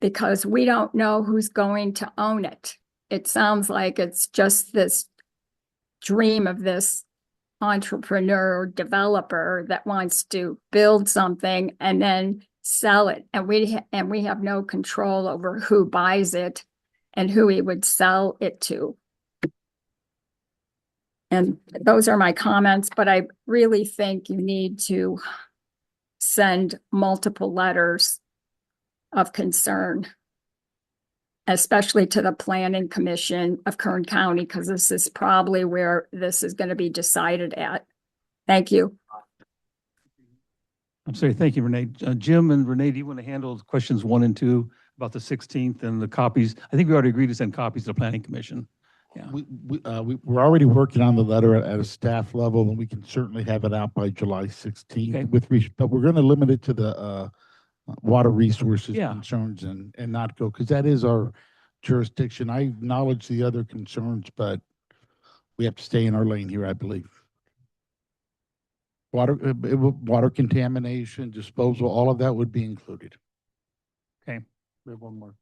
because we don't know who's going to own it. It sounds like it's just this dream of this entrepreneur developer that wants to build something and then sell it. And we have no control over who buys it and who he would sell it to. And those are my comments, but I really think you need to send multiple letters of concern, especially to the Planning Commission of Kern County, because this is probably where this is going to be decided at. Thank you. I'm sorry, thank you, Renee. Jim and Renee, do you want to handle questions 1 and 2 about the 16th and the copies? I think we already agreed to send copies to the Planning Commission. Yeah. We're already working on the letter at a staff level, and we can certainly have it out by July 16th. Okay. But we're going to limit it to the water resources Yeah. concerns and not go, because that is our jurisdiction. I acknowledge the other concerns, but we have to stay in our lane here, I believe. Water contamination, disposal, all of that would be included. Okay. We have one more.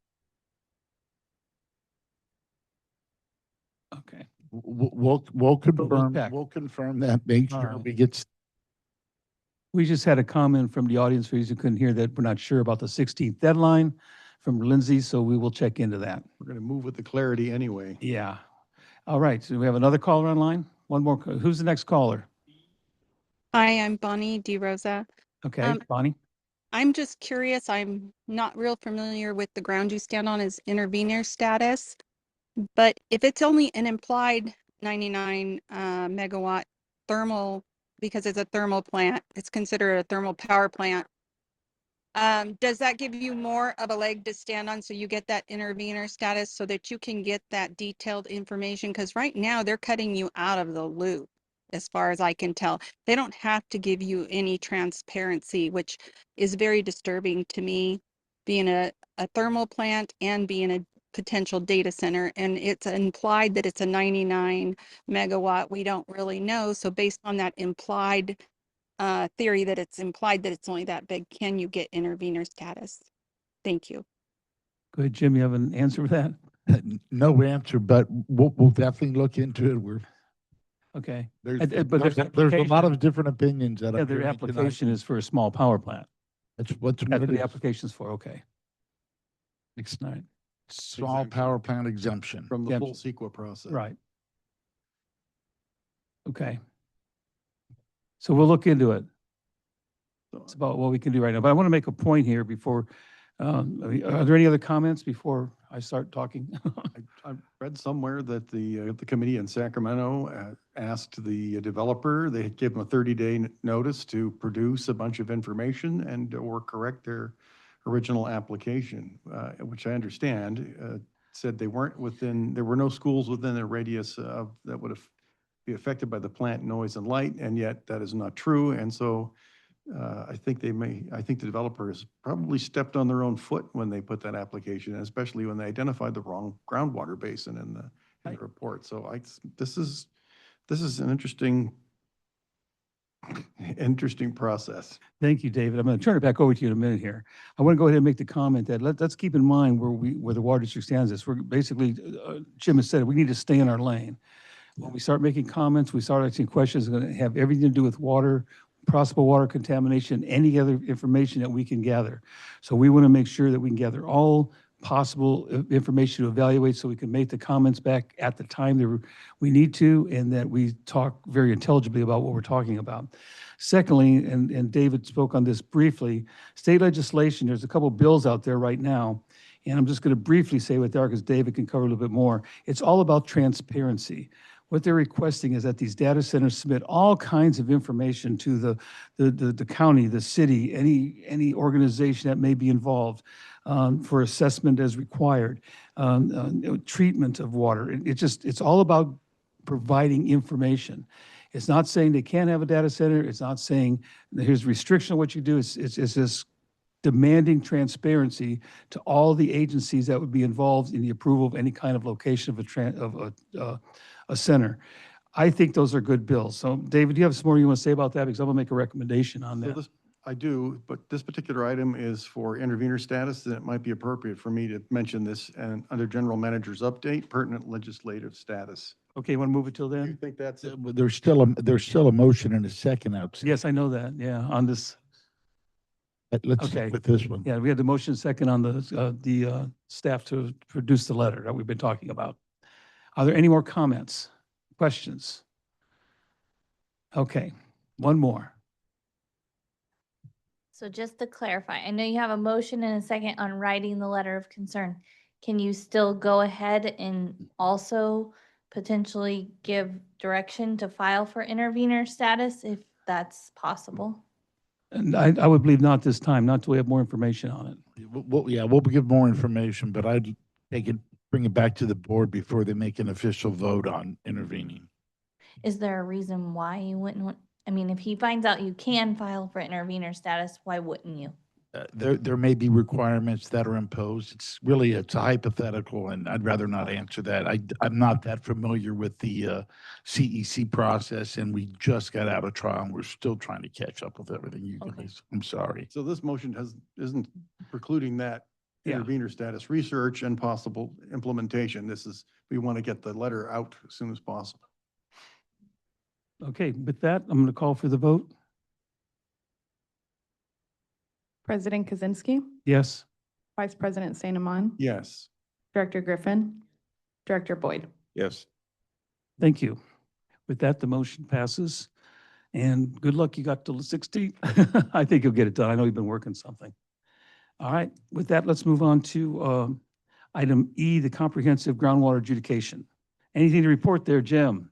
Okay. We'll confirm that, make All sure right. we get. We just had a comment from the audience for those who couldn't hear that we're not sure about the 16th deadline from Lindsay, so we will check into that. We're going to move with the clarity anyway. Yeah. All right. So we have another caller online. One more. Who's the next caller? Hi, I'm Bonnie DeRosa. Okay, Bonnie. I'm just curious. I'm not real familiar with the ground you stand on as intervenor status, but if it's only an implied 99 megawatt thermal, because it's a thermal plant, it's considered a thermal power plant. Does that give you more of a leg to stand on so you get that intervenor status so that you can get that detailed information? Because right now they're cutting you out of the loop, as far as I can tell. They don't have to give you any transparency, which is very disturbing to me, being a thermal plant and being a potential data center. And it's implied that it's a 99 megawatt. We don't really know. So based on that implied theory that it's implied that it's only that big, can you get intervenor status? Thank you. Go ahead, Jim. You have an answer for that? No answer, but we'll definitely look into it. We're Okay. there's There's a lot of different opinions that yeah, their application is for a small power plant. That's what the it is. application's for. Okay. All right. Small power plant exemption From the Yeah. full CEQA process. Right. Okay. So we'll look into it. It's about what we can do right now. But I want to make a point here before, are there any other comments before I start talking? I read somewhere that the committee in Sacramento asked the developer, they gave them a 30-day notice to produce a bunch of information and or correct their original application, which I understand, said they weren't within, there were no schools within a radius of, that would have be affected by the plant noise and light, and yet that is not true. And so I think I think the developers probably stepped on their own foot when they put that application in, especially when they identified the wrong groundwater basin in the report. So this is an interesting process. Thank you, David. I'm going to turn it back over to you in a minute here. I want to go ahead and make the comment that let's keep in mind where the water district stands this. We're basically, Jim has said, we need to stay in our lane. When we start making comments, we start asking questions, it's going to have everything to do with water, possible water contamination, any other information that we can gather. So we want to make sure that we can gather all possible information to evaluate so we can make the comments back at the time that we need to, and that we talk very intelligibly about what we're talking about. Secondly, and David spoke on this briefly, state legislation, there's a couple bills out there right now, and I'm just going to briefly say what they are because David can cover a little bit more. It's all about transparency. What they're requesting is that these data centers submit all kinds of information to the county, the city, any organization that may be involved for assessment as required, treatment of water. It's all about providing information. It's not saying they can't have a data center. It's not saying here's restriction on what you do. It's just demanding transparency to all the agencies that would be involved in the approval of any kind of location of a center. I think those are good bills. So David, do you have some more you want to say about that? Because I'm going to make a recommendation on that. I do, but this particular item is for intervener status, and it might be appropriate for me to mention this and under general manager's update, pertinent legislative status. Okay, you want to move it till Do you then? think that's it? There's still a motion and a second out. Yes, I know that. Yeah, on this. Let's Okay. stick with this one. Yeah, we had the motion second on the staff to produce the letter that we've been talking about. Are there any more comments, questions? Okay, one more. So just to clarify, I know you have a motion and a second on writing the letter of concern. Can you still go ahead and also potentially give direction to file for intervener status if that's possible? And I would believe not this time, not till we have more information on it. We'll give more information, but I'd bring it back to the board before they make an official vote on intervening. Is there a reason why you wouldn't want, I mean, if he finds out you can file for intervener status, why wouldn't you? There may be requirements that are imposed. It's a hypothetical, and I'd rather not answer that. I'm not that familiar with the CEC process, and we just got out of trial, and we're still trying to catch up with everything you guys. I'm sorry. So this motion isn't precluding that intervener status research and possible implementation. We want to get the letter out as soon as possible. Okay, with that, I'm going to call for the vote. President Kaczynski, Yes? Vice President St. Amand, Yes. Director Griffin, Director Boyd. Yes. Thank you. With that, the motion passes. And good luck, you got till the 16th. I think you'll get it done. I know you've been working something. All right, with that, let's move on to item E, the comprehensive groundwater adjudication. Anything to report there, Jim?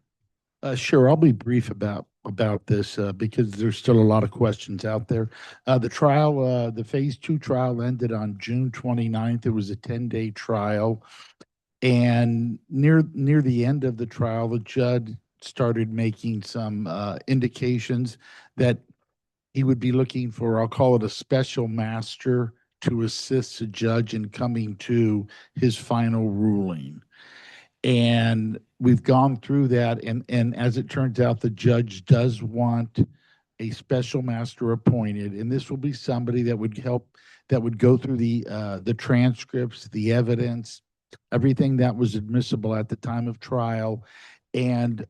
Sure, I'll be brief about this because there's still a lot of questions out there. The phase 2 trial ended on June 29th. It was a 10-day trial. And near the end of the trial, the judge started making some indications that he would be looking for, I'll call it a special master to assist the judge in coming to his final ruling. And we've gone through that, and as it turns out, the judge does want a special master appointed, and this will be somebody that would go through the transcripts, the evidence, everything that was admissible at the time of trial, and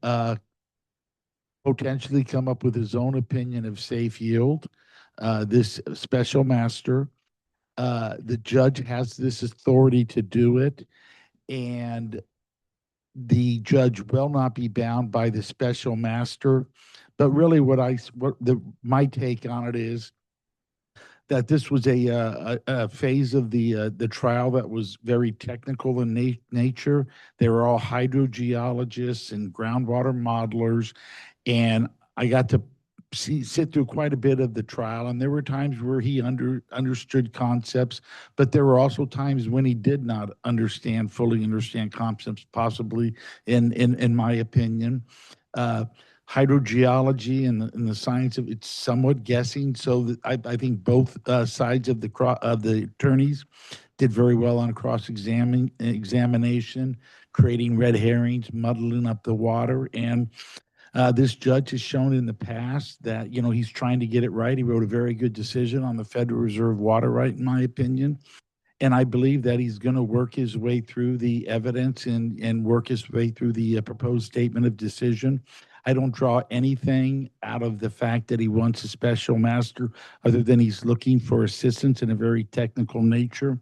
potentially come up with his own opinion of safe yield. This special master, the judge has this authority to do it, and the judge will not be bound by the special master. But really my take on it is that this was a phase of the trial that was very technical in nature. They were all hydrogeologists and groundwater modelers, and I got to sit through quite a bit of the trial, and there were times where he understood concepts, but there were also times when he did not fully understand concepts, possibly in my opinion. Hydrogeology and the science of it's somewhat guessing. So that I think both sides of the attorneys did very well on examination, creating red herrings, muddling up the water. And this judge has shown in the past that, he's trying to get it right. He wrote a very good decision on the Federal Reserve water right, in my opinion. And I believe that he's going to work his way through the evidence and work his way through the proposed statement of decision. I don't draw anything out of the fact that he wants a special master other than he's looking for assistance in a very technical nature.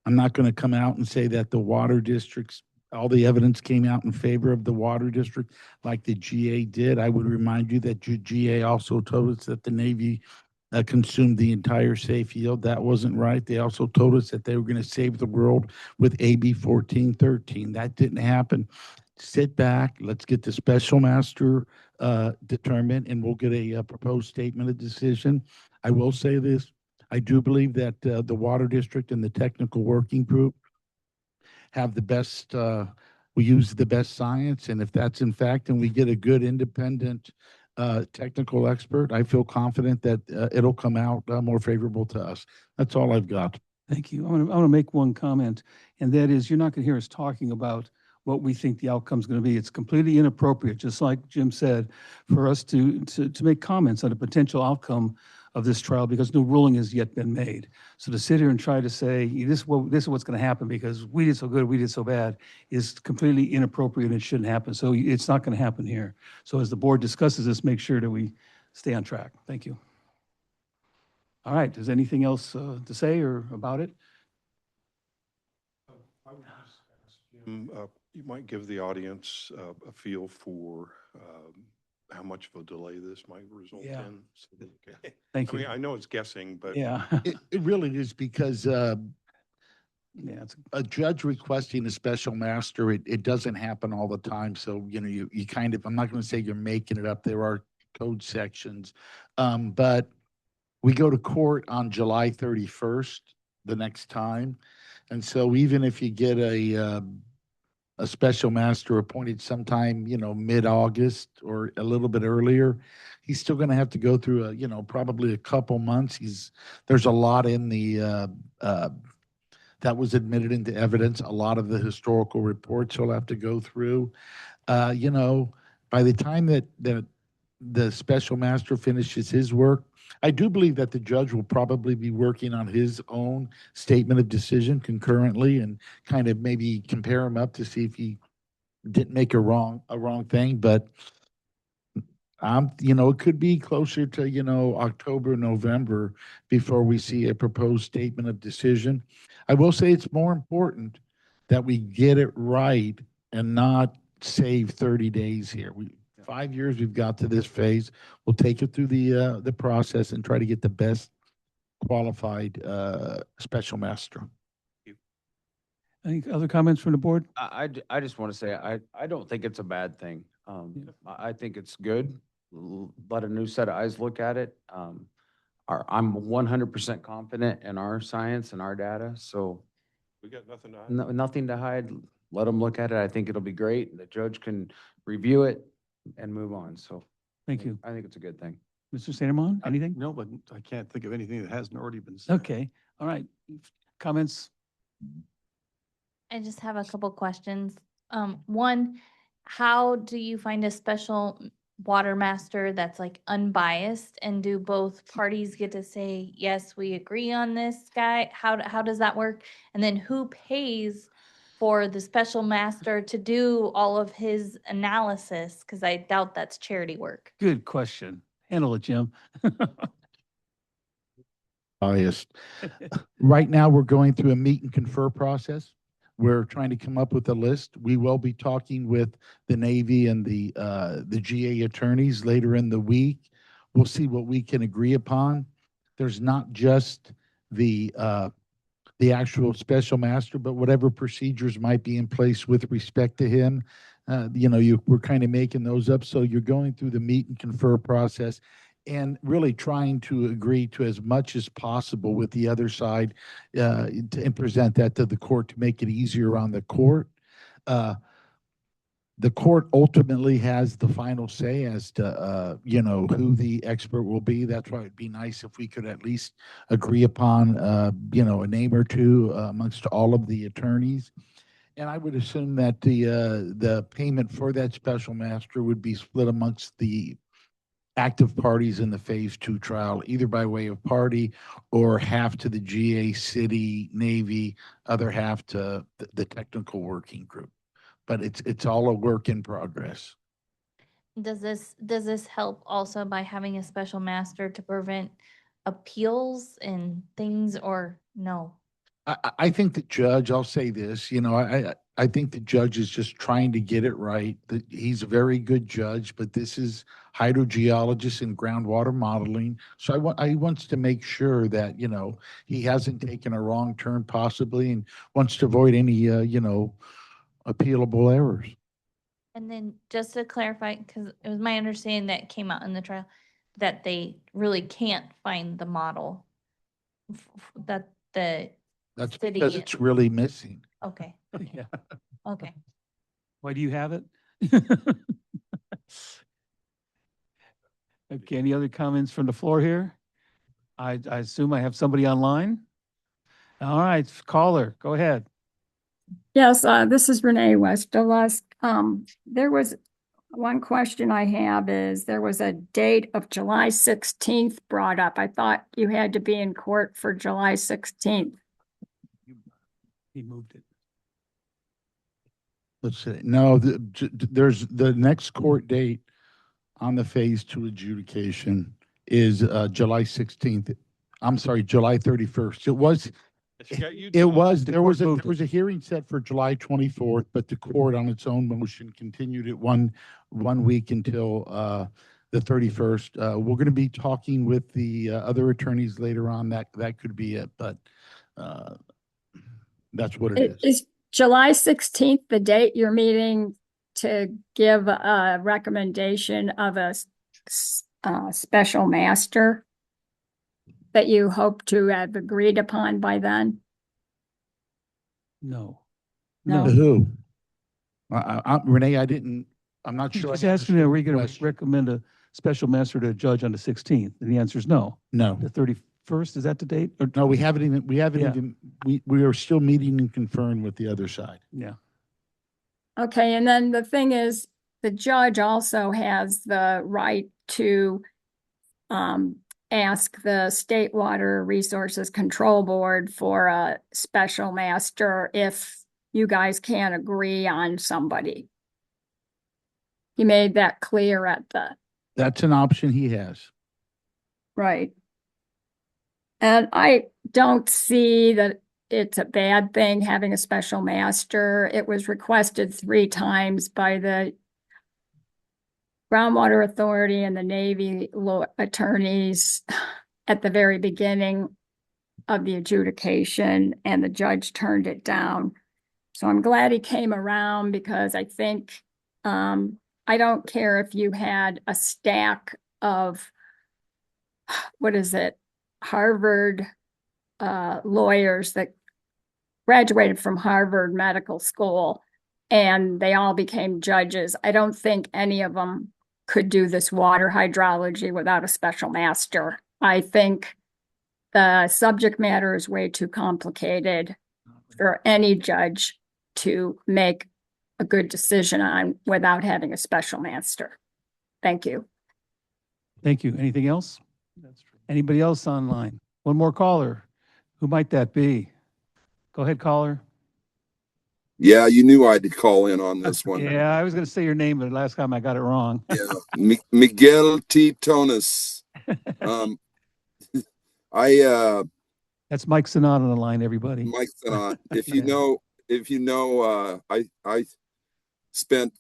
I'm not going to come out and say that the water districts, all the evidence came out in favor of the water district like the GA did. I would remind you that GA also told us that the Navy consumed the entire safe yield. That wasn't right. They also told us that they were going to save the world with AB 1413. That didn't happen. Sit back. Let's get the special master determined, and we'll get a proposed statement of decision. I will say this. I do believe that the water district and the technical working group have the best, we use the best science. And if that's in fact, and we get a good independent technical expert, I feel confident that it'll come out more favorable to us. That's all I've got. Thank you. I want to make one comment, and that is you're not going to hear us talking about what we think the outcome is going to be. It's completely inappropriate, just like Jim said, for us to make comments on a potential outcome of this trial because no ruling has yet been made. So to sit here and try to say, this is what's going to happen because we did so good, we did so bad, is completely inappropriate and it shouldn't happen. So it's not going to happen here. So as the board discusses this, make sure that we stay on track. Thank you. All right, is anything else to say or about it? I would just ask Jim, you might give the audience a feel for how much of a delay this might result Yeah. in. So that- Thank I you. mean, I know it's guessing, but Yeah. It really is because Yeah, it's a judge requesting a special master, it doesn't happen all the time. So, you kind of, I'm not going to say you're making it up. There are code sections. But we go to court on July 31st, the next time. And so even if you get a special master appointed sometime, mid-August or a little bit earlier, he's still going to have to go through probably a couple months. There's a lot in the, that was admitted into evidence, a lot of the historical reports he'll have to go through. By the time that the special master finishes his work, I do believe that the judge will probably be working on his own statement of decision concurrently and kind of maybe compare him up to see if he didn't make a wrong thing. But it could be closer to, October, November before we see a proposed statement of decision. I will say it's more important that we get it right and not save 30 days here. 5 years we've got to this phase. We'll take it through the process and try to get the best qualified special master. Any other comments from the board? I just want to say, I don't think it's a bad thing. I think it's good. Let a new set of eyes look at it. I'm 100% confident in our science and our data, so we got nothing to hide. nothing to hide. Let them look at it. I think it'll be great. The judge can review it and move on. So Thank you. I think it's a good thing. Mr. Sandermon, anything? No, but I can't think of anything that hasn't already been said. Okay, all right. Comments? I just have a couple questions. One, how do you find a special water master that's like unbiased, and do both parties get to say, yes, we agree on this guy? How does that work? And then who pays for the special master to do all of his analysis? Because I doubt that's charity work. Good question. Handle it, Jim. Biased. Right now, we're going through a meet and confer process. We're trying to come up with a list. We will be talking with the Navy and the GA attorneys later in the week. We'll see what we can agree upon. There's not just the actual special master, but whatever procedures might be in place with respect to him. We're kind of making those up. So you're going through the meet and confer process. and really trying to agree to as much as possible with the other side and present that to the court to make it easier on the court. The court ultimately has the final say as to, who the expert will be. That's why it'd be nice if we could at least agree upon, a name or two amongst all of the attorneys. And I would assume that the payment for that special master would be split amongst the active parties in the phase 2 trial, either by way of party or half to the GA, city, Navy, other half to the technical working group. But it's all a work in progress. Does this help also by having a special master to prevent appeals and things, or no? I think the judge, I'll say this, I think the judge is just trying to get it right. That he's a very good judge, but this is hydrogeologist and groundwater modeling. So I wants to make sure that, he hasn't taken a wrong turn possibly and wants to avoid any, appealable errors. And then just to clarify, because it was my understanding that came out in the trial, that they really can't find the model. That the That's city. because it's really missing. Okay, Yeah. okay. Why do you have it? Okay, any other comments from the floor here? I assume I have somebody online. All right, caller, go ahead. Yes, this is Renee West-Delusk. There was one question I have is there was a date of July 16th brought up. I thought you had to be in court for July 16th. He moved it. Let's see. No, there's the next court date on the phase 2 adjudication is July 16th. I'm sorry, July 31st. There was a hearing set for July 24th, but the court on its own motion continued it one week until the 31st. We're going to be talking with the other attorneys later on. That could be it, but that's what it is. Is July 16th the date you're meeting to give a recommendation of a special master that you hope to have agreed upon by then? No. No. Who? Renee, I'm not She's sure. just asking, are we going to recommend a special master to a judge on the 16th? And the answer is no. No. The 31st, is that the date? Or, No, we haven't Yeah. even, we are still meeting and conferring with the other side. yeah. Okay, and then the thing is, the judge also has the right to ask the State Water Resources Control Board for a special master if you guys can't agree on somebody. He made that clear at the. That's an option he has. Right. And I don't see that it's a bad thing having a special master. It was requested 3 times by the Groundwater Authority and the Navy attorneys at the very beginning of the adjudication, and the judge turned it down. So I'm glad he came around, because I think, I don't care if you had a stack of, Harvard lawyers that graduated from Harvard Medical School, and they all became judges. I don't think any of them could do this water hydrology without a special master. I think the subject matter is way too complicated for any judge to make a good decision on without having a special master. Thank you. Thank you. Anything else? Anybody else online? One more caller. Who might that be? Go ahead, caller. Yeah, you knew I'd call in on this one. Yeah, I was going to say your name, but last time I got it wrong. Yeah, Miguel T. Tonis. That's Mike Sinat on the line, everybody. Mike Sinat. If you know, I spent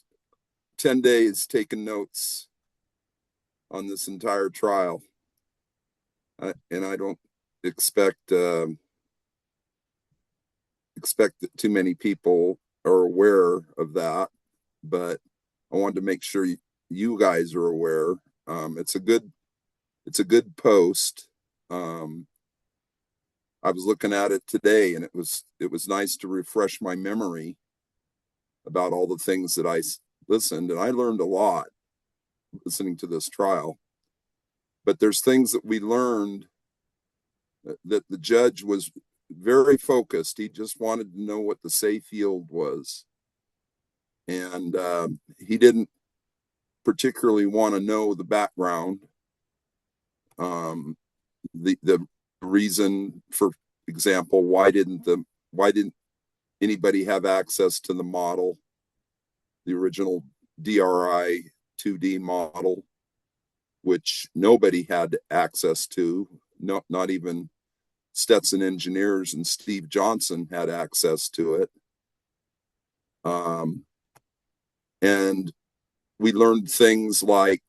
10 days taking notes on this entire trial, and I don't expect that too many people are aware of that, but I wanted to make sure you guys are aware. It's a good it's a good post. I was looking at it today, and it was nice to refresh my memory about all the things that I listened, and I learned a lot listening to this trial. But there's things that we learned that the judge was very focused. He just wanted to know what the safe yield was. And he didn't particularly want to know the background. The reason, for example, why didn't anybody have access to the model, the original DRI 2D model, which nobody had access to, not even Stetson Engineers and Steve Johnson had access to it. And we learned things like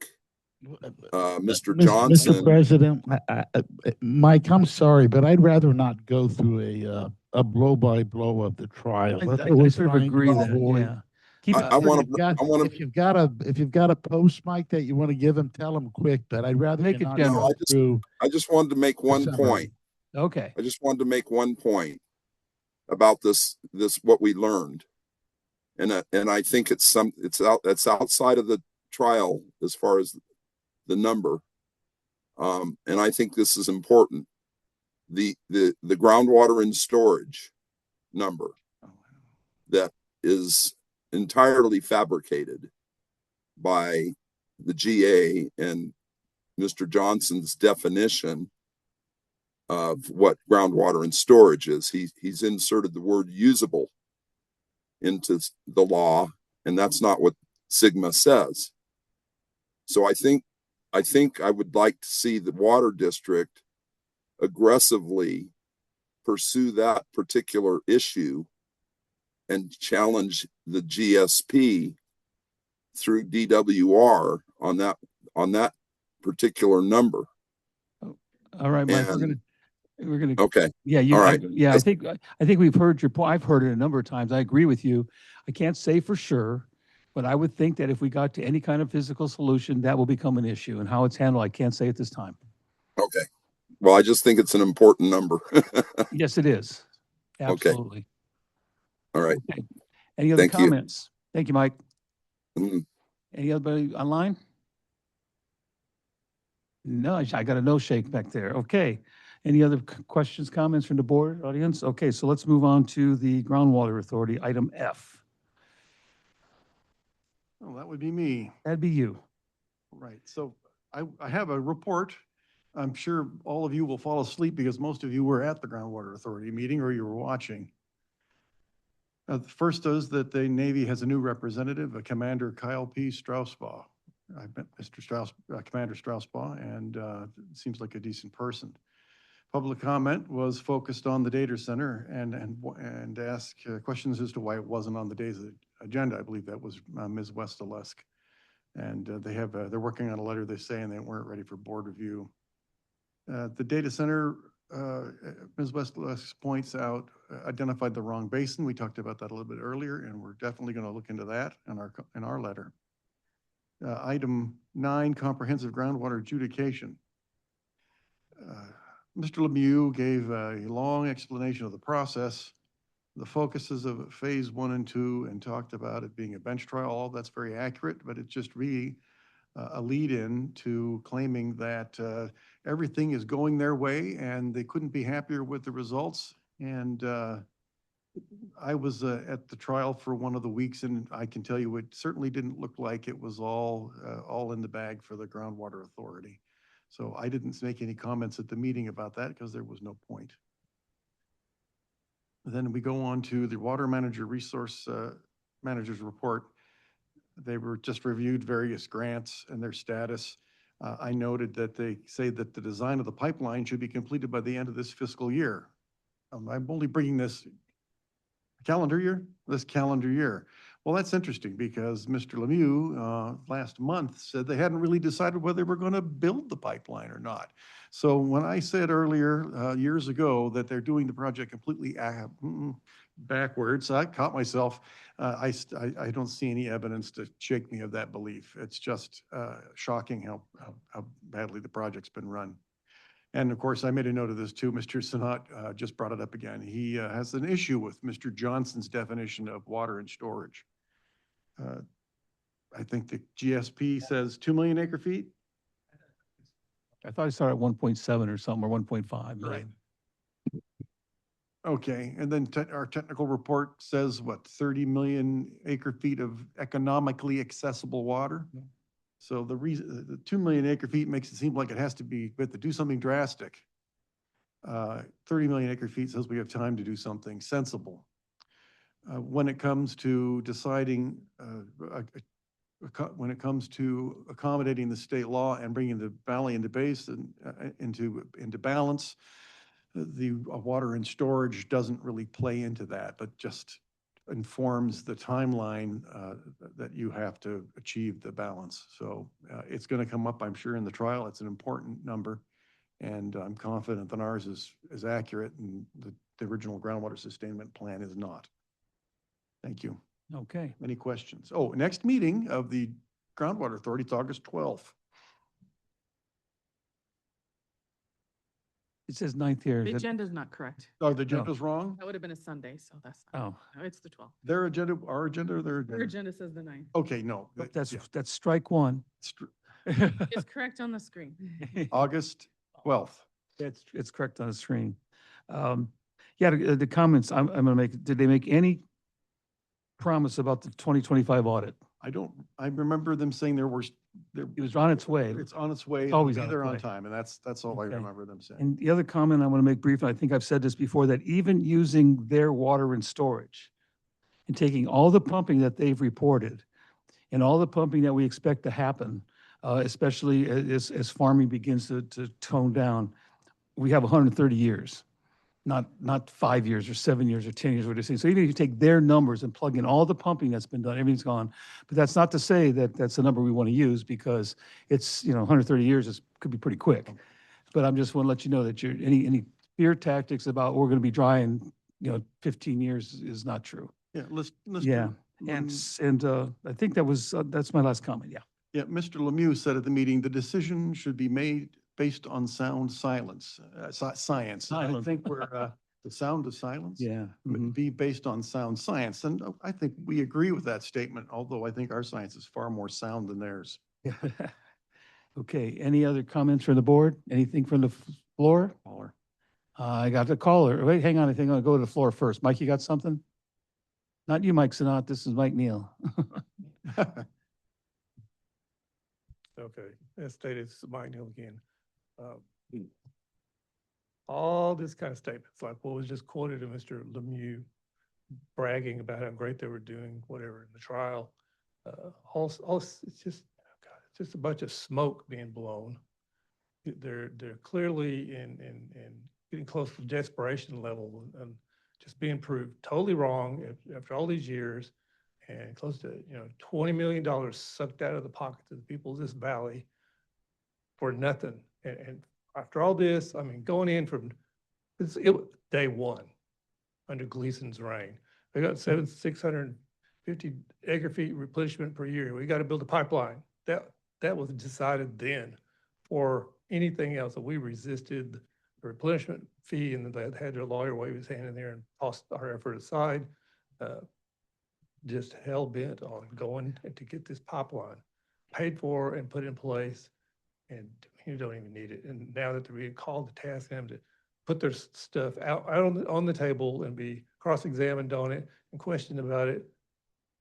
Mr. Johnson. Mr. President, Mike, I'm sorry, but I'd rather not go through a blow by blow of the trial. I That's what we're sort of trying to agree that, avoid. yeah. Keep it I want pretty- to. If you've got a post, Mike, that you want to give them, tell them quick. But I'd rather Make you it not general. go through. I just wanted to make one summary. point. Okay. I just wanted to make one point about this what we learned, and I think it's outside of the trial as far as the number, and I think this is important. The groundwater and storage number that is entirely fabricated by the GA and Mr. Johnson's definition of what groundwater and storage is. He's inserted the word usable into the law, and that's not what Sigma says. So I think I would like to see the water district aggressively pursue that particular issue and challenge the GSP through DWR on that particular number. All right, Mike, And we're gonna. okay. Yeah, you, All right. I think we've heard your point. I've heard it a number of times. I agree with you. I can't say for sure, but I would think that if we got to any kind of physical solution, that will become an issue. And how it's handled, I can't say at this time. Okay. Well, I just think it's an important number. Yes, it is. Absolutely. Okay. All right. Okay. Any other Thank you. comments? Thank you, Mike. Mhm. Any other online? No, I got a no shake back there. Okay. Any other questions, comments from the board, audience? Okay, so let's move on to the Groundwater Authority, item F. Oh, that would be me. That'd be you. Right. So I have a report. I'm sure all of you will fall asleep because most of you were at the Groundwater Authority meeting or you were watching. The first is that the Navy has a new representative, Commander Kyle P. Strausbaugh. I've met Mr. Commander Strausbaugh, and it seems like a decent person. Public comment was focused on the data center and asked questions as to why it wasn't on the day's agenda. I believe that was Ms. Westalesk. And they're working on a letter, they say, and they weren't ready for board review. The data center, Ms. Westalesk points out, identified the wrong basin. We talked about that a little bit earlier, and we're definitely going to look into that in our letter. Item 9, comprehensive groundwater adjudication. Mr. Lemieux gave a long explanation of the process, the focuses of phase 1 and 2, and talked about it being a bench trial. All that's very accurate, but it's just really a lead-in to claiming that everything is going their way and they couldn't be happier with the results. And I was at the trial for one of the weeks, and I can tell you it certainly didn't look like it was all in the bag for the Groundwater Authority. So I didn't make any comments at the meeting about that because there was no point. Then we go on to the Water Manager Resource Manager's report. They were just reviewed various grants and their status. I noted that they say that the design of the pipeline should be completed by the end of this fiscal year. I'm only bringing this calendar year. Well, that's interesting because Mr. Lemieux last month said they hadn't really decided whether they were going to build the pipeline or not. So when I said earlier, years ago, that they're doing the project completely, backwards. I caught myself. I don't see any evidence to shake me of that belief. It's just shocking how badly the project's been run. And of course, I made a note of this too. Mr. Sanat just brought it up again. He has an issue with Mr. Johnson's definition of water and storage. I think the GSP says 2 million acre feet. I thought I started at 1.7 or something, or 1.5 million. Okay, and then our technical report says what, 30 million acre feet of economically accessible water? So the reason, the 2 million acre feet makes it seem like it has to be, but to do something drastic. 30 million acre feet says we have time to do something sensible. When it comes to deciding, when it comes to accommodating the state law and bringing the valley into basin, into balance, the water and storage doesn't really play into that, but just informs the timeline that you have to achieve the balance. So it's going to come up, I'm sure, in the trial. It's an important number, and I'm confident that ours is accurate, and the original groundwater sustainment plan is not. Thank you. Okay. Any questions? Oh, next meeting of the Groundwater Authority is August 12th. It says 9th here. The Is it- agenda's not correct. Oh, the agenda's wrong? That would have been a Sunday, so that's, not- Oh, no, it's the 12th. Their agenda, our agenda, or their Your agenda? agenda says the 9th. Okay, no. that's, yeah. that's strike one. It's correct on the screen. August 12th. It's correct on the screen. Yeah, the comments I'm gonna make, did they make any promise about the 2025 audit? I remember them saying there It was on its way. it's on its way. Always it'll on be there its on way. time, and that's all I Okay. remember them saying. And the other comment I want to make brief, and I think I've said this before, that even using their water and storage and taking all the pumping that they've reported and all the pumping that we expect to happen, especially as farming begins to tone down, we have 130 years, not 5 years or 7 years or 10 years, what they're saying. So even if you take their numbers and plug in all the pumping that's been done, everything's gone. But that's not to say that that's the number we want to use, because it's, 130 years could be pretty quick. But I'm just want to let you know that any fear tactics about we're going to be dry in 15 years is not true. Yeah, Yeah, and I think that's my last comment. Yeah. Yeah, Mr. Lemieux said at the meeting, the decision should be made based on sound science. I think we're, the sound of silence? Yeah. Be based on sound science. And I think we agree with that statement, although I think our science is far more sound than theirs. Okay, any other comments from the board? Anything from the floor? Caller. I got the caller. Wait, hang on, I think I'll go to the floor first. Mike, you got something? Not you, Mike Sinat, this is Mike Neal. Okay, as stated, this is Mike Neal again. All this kind of statements, like what was just quoted to Mr. Lemieux, bragging about how great they were doing, whatever, in the trial. It's just, oh God, it's just a bunch of smoke being blown. They're clearly in getting close to desperation level and just being proved totally wrong after all these years, and close to, $20 million sucked out of the pockets of the people of this valley for nothing. And after all this, I mean, going in from day one under Gleason's reign, they got 650 acre feet replenishment per year. We got to build a pipeline. That was decided then. For anything else, that we resisted the replenishment fee, and they had their lawyer wave his hand in there and tossed our effort aside. Just hell bent on going to get this pipeline paid for and put in place, and you don't even need it. And now that they're being called to task them to put their stuff out on the table and be cross-examined on it and questioned about it,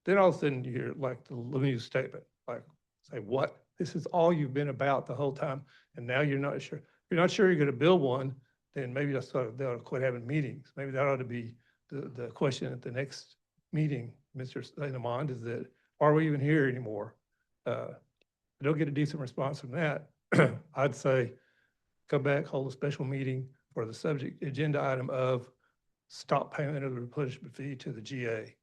then all of a sudden you hear like the Lemieux statement, like, say, what? This is all you've been about the whole time, and now you're not sure. If you're not sure you're going to build one, then maybe they ought to quit having meetings. Maybe that ought to be the question at the next meeting, Mr. Lamond, is that, are we even here anymore? I don't get a decent response from that. I'd say come back, hold a special meeting for the subject agenda item of stop payment of the replenishment fee to the GA.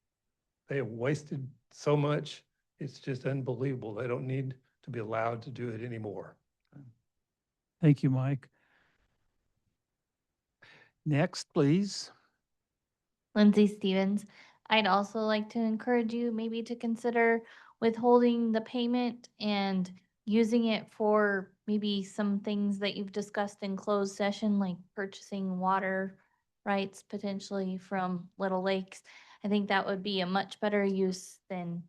They have wasted so much. It's just unbelievable. They don't need to be allowed to do it anymore. Thank you, Mike. Next, please. Lindsay Stevens. I'd also like to encourage you maybe to consider withholding the payment and using it for maybe some things that you've discussed in closed session, like purchasing water rights potentially from Little Lakes. I think that would be a much better use than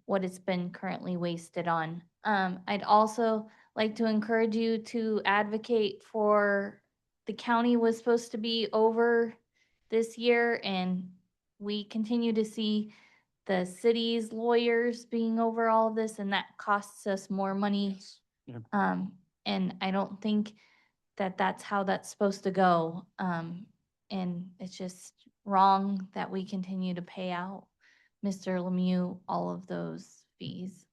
what it's been currently wasted on. I'd also like to encourage you to advocate for, the county was supposed to be over this year, and we continue to see the city's lawyers being over all of this, and that costs us more money. Yep. And I don't think that that's how that's supposed to go. And it's just wrong that we continue to pay out Mr. Lemieux all of those fees.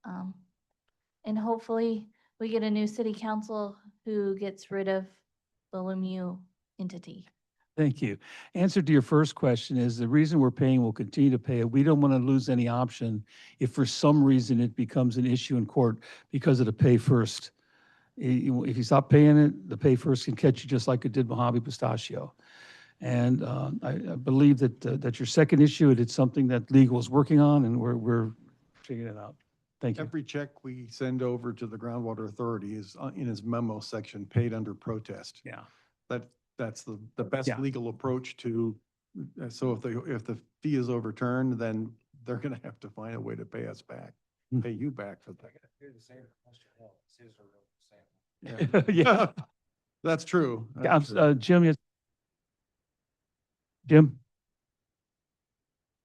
And hopefully we get a new city council who gets rid of the Lemieux entity. Thank you. Answer to your first question is the reason we're paying, we'll continue to pay it. We don't want to lose any option if for some reason it becomes an issue in court because of the pay first. If you stop paying it, the pay first can catch you just like it did Mojave Pistachio. And I believe that your second issue, it's something that legal is working on, and we're figuring it out. Thank you. Every check we send over to the Groundwater Authority is in his memo section, paid under protest. Yeah. That's the best Yeah. legal approach to, so if the fee is overturned, then they're gonna have to find a way to pay us back, pay you back for that. Yeah. Yeah. That's true. Yeah, That's true. Jim, Jim?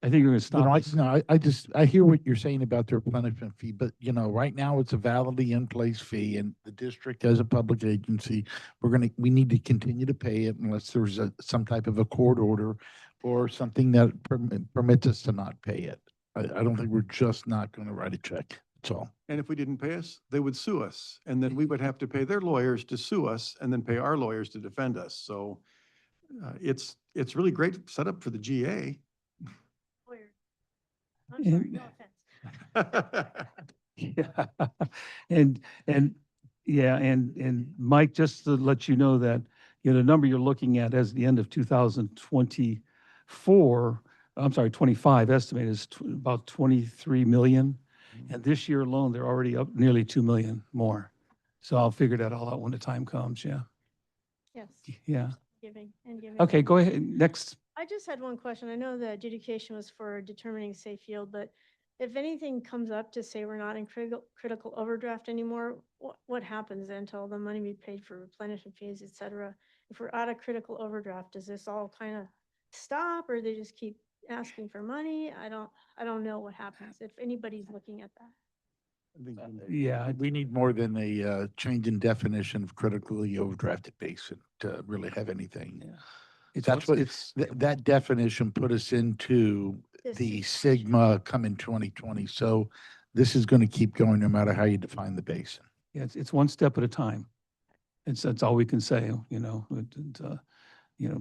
I think you're going to You know, stop. us. no, I hear what you're saying about the replenishment fee, but you know, right now it's a validly in place fee and the district as a public agency, we need to continue to pay it unless there's some type of a court order or something that permits us to not pay it. I don't think we're just not going to write a check. That's all. And if we didn't pay us, they would sue us. And then we would have to pay their lawyers to sue us and then pay our lawyers to defend us. So it's really great setup for the GA. Lawyer. I'm sorry, And- no offense. Yeah. And yeah, and Mike, just to let you know that, you know, the number you're looking at as the end of 2024, I'm sorry, 25 estimated is about 23 million. And this year alone, they're already up nearly 2 million more. So I'll figure that all out when the time comes. Yeah. Yes. Yeah. Giving and giving. Okay, go ahead. Next. I just had one question. I know the adjudication was for determining safe yield, but if anything comes up to say we're not in critical overdraft anymore, what happens then until the money be paid for replenishment fees, et cetera? If we're out of critical overdraft, does this all kind of stop, or they just keep asking for money? I don't know what happens if anybody's looking at that. Yeah. We need more than a change in definition of critically overdrafted basin to really have anything. Yeah. That's what that definition put us into the Sigma come in 2020. So this is going to keep going no matter how you define the basin. Yeah, it's one step at a time. That's all we can say, you know.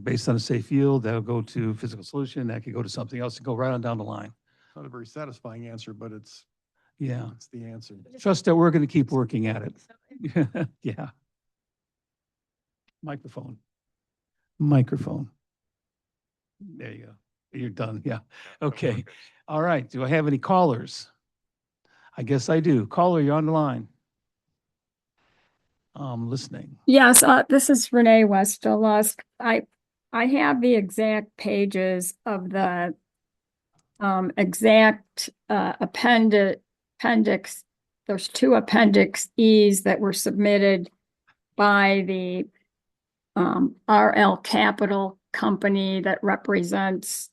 Based on a safe yield, that'll go to physical solution, that could go to something else, and go right on down the line. Not a very satisfying answer, but it's Yeah. the answer. Trust that we're going to keep working at it. Yeah. Microphone. There you go. You're done. Yeah. Okay. All right. Do I have any callers? I guess I do. Caller, you're on the line. Listening. Yes, this is Renee West-Delusk. I have the exact pages of the exact appendix. There's 2 appendix E's that were submitted by the RL Capital company that represents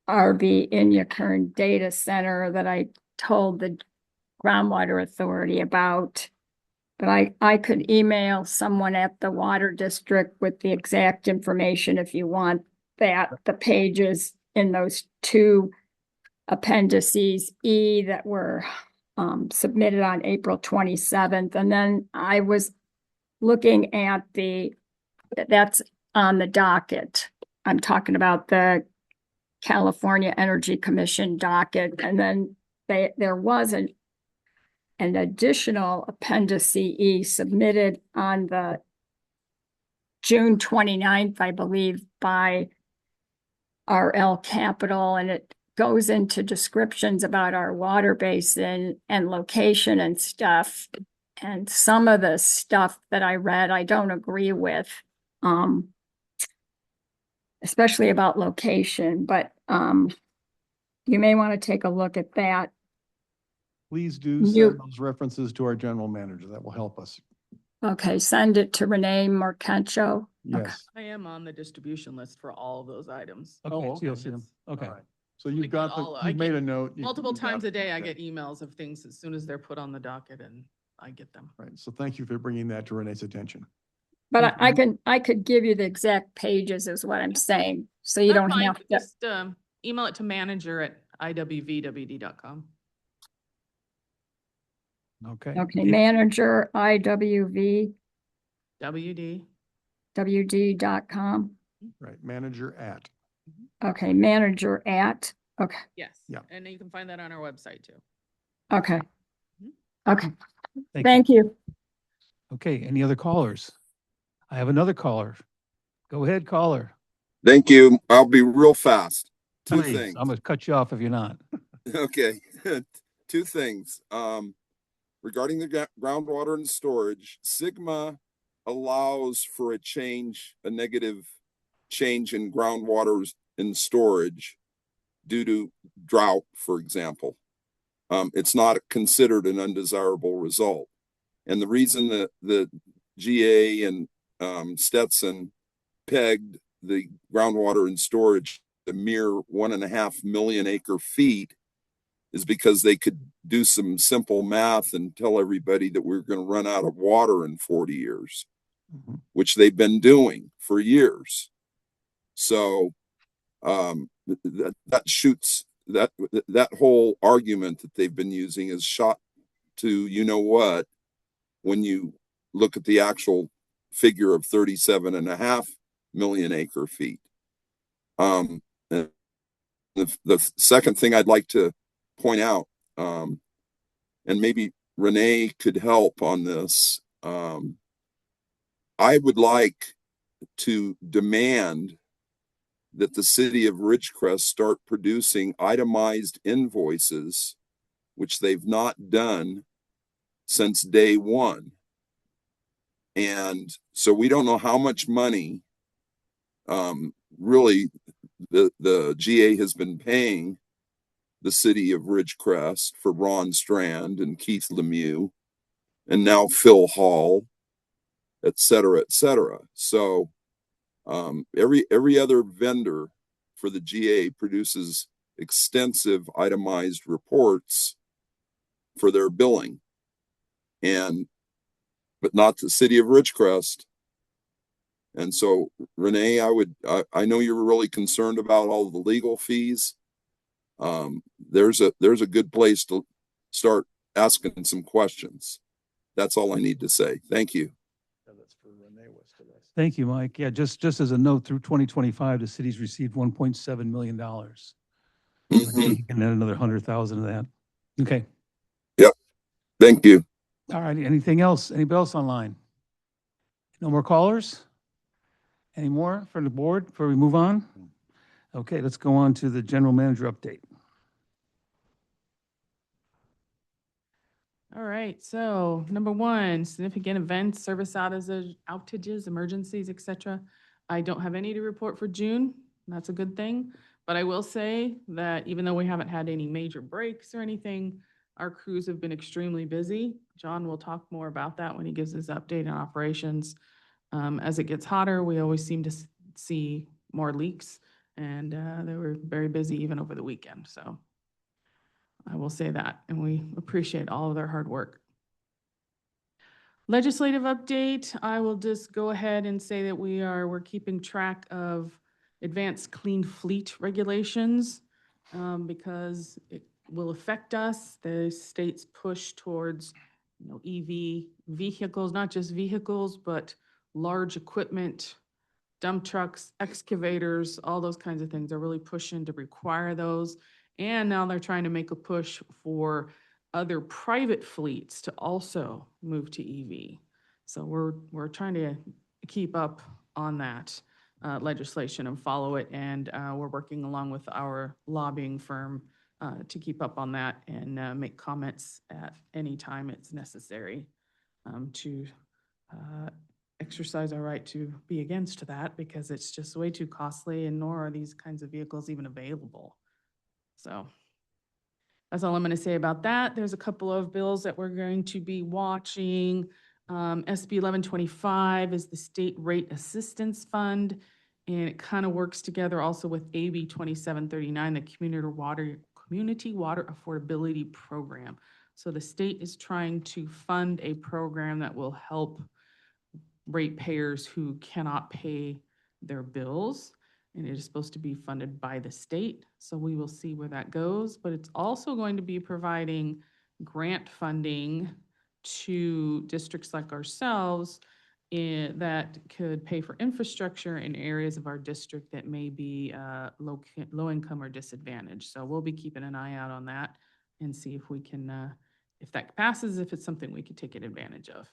RV Inyakern Data Center that I told the Groundwater Authority about. But I could email someone at the water district with the exact information if you want that, the pages in those 2 appendices E that were submitted on April 27th. And then I was looking at that's on the docket. I'm talking about the California Energy Commission docket. And then there was an additional appendix E submitted on the June 29th, I believe, by RL Capital, and it goes into descriptions about our water basin and location and stuff. And some of the stuff that I read, I don't agree with, especially about location, but you may want to take a look at that. Please do You- send those references to our general manager. That will help us. Okay, send it to Renee Mercancho. Yes. I am on the distribution list for all of those items. Okay, Oh, so you'll okay. see them. Okay. All right. So you've Like got all- the, I you've made get a note. you- Multiple you got times a it. day, I Okay. get emails of things as soon as they're put on the docket and I get them. Right. So thank you for bringing that to Renee's attention. But Thank you. I could give you the exact pages is what I'm saying, so you That's don't fine. have to. Just email it to manager@IWVWD.com. Okay. Okay, manager, WD. IWVWD.com. Right. Manager at. Okay, manager at, okay, Yes. Yeah. And then you can find that on our website too. okay. Okay, Thank thank you. Okay, any other callers? I have another caller. Go ahead, caller. Thank you. I'll be real fast. Two Please, things. I'm gonna cut you off if you're not. Okay. Two things. Regarding the groundwater and storage, Sigma allows for a negative change in groundwater and storage due to drought, for example. It's not considered an undesirable result. And the reason that the GA and Stetson pegged the groundwater and storage a mere 1.5 million acre feet is because they could do some simple math and tell everybody that we're going to run out of water in 40 years, which they've been doing for years. So that shoots that whole argument that they've been using is shot to you know what when you look at the actual figure of 37.5 million acre feet. And the second thing I'd like to point out, and maybe Renee could help on this, I would like to demand that the city of Ridgecrest start producing itemized invoices, which they've not done since day one. And so we don't know how much money really the GA has been paying the city of Ridgecrest for Ron Strand and Keith Lemieux and now Phil Hall, et cetera, et cetera. So every other vendor for the GA produces extensive itemized reports for their billing, but not the city of Ridgecrest. And so, Renee, I know you're really concerned about all the legal fees. There's a good place to start asking some questions. That's all I need to say. Thank you. That's for Renee West. Thank you, Mike. Yeah, just as a note, through 2025, the city's received $1.7 million. You can add another 100,000 of that. Okay. Yep. Thank you. All right. Anything else? Anybody else online? No more callers? Any more from the board before we move on? Okay, let's go on to the general manager update. All right, so number one, significant events, service outages, emergencies, et cetera. I don't have any to report for June. And that's a good thing. But I will say that even though we haven't had any major breaks or anything, our crews have been extremely busy. John will talk more about that when he gives his update on operations. As it gets hotter, we always seem to see more leaks, and they were very busy even over the weekend. So I will say that, and we appreciate all of their hard work. Legislative update, I will just go ahead and say that we're keeping track of advanced clean fleet regulations because it will affect us. The state's push towards EV vehicles, not just vehicles, but large equipment, dump trucks, excavators, all those kinds of things. They're really pushing to require those. And now they're trying to make a push for other private fleets to also move to EV. So we're trying to keep up on that. legislation and follow it. And we're working along with our lobbying firm to keep up on that and make comments at any time it's necessary to exercise our right to be against that, because it's just way too costly, and nor are these kinds of vehicles even available. So that's all I'm going to say about that. There's a couple of bills that we're going to be watching. SB 1125 is the State Rate Assistance Fund, and it kind of works together also with AB 2739, the Community Water Affordability Program. So the state is trying to fund a program that will help ratepayers who cannot pay their bills, and it is supposed to be funded by the state. So we will see where that goes, but it's also going to be providing grant funding to districts like ourselves that could pay for infrastructure in areas of our district that may be low income or disadvantaged. So we'll be keeping an eye out on that and see if we can, if that passes, if it's something we could take advantage of.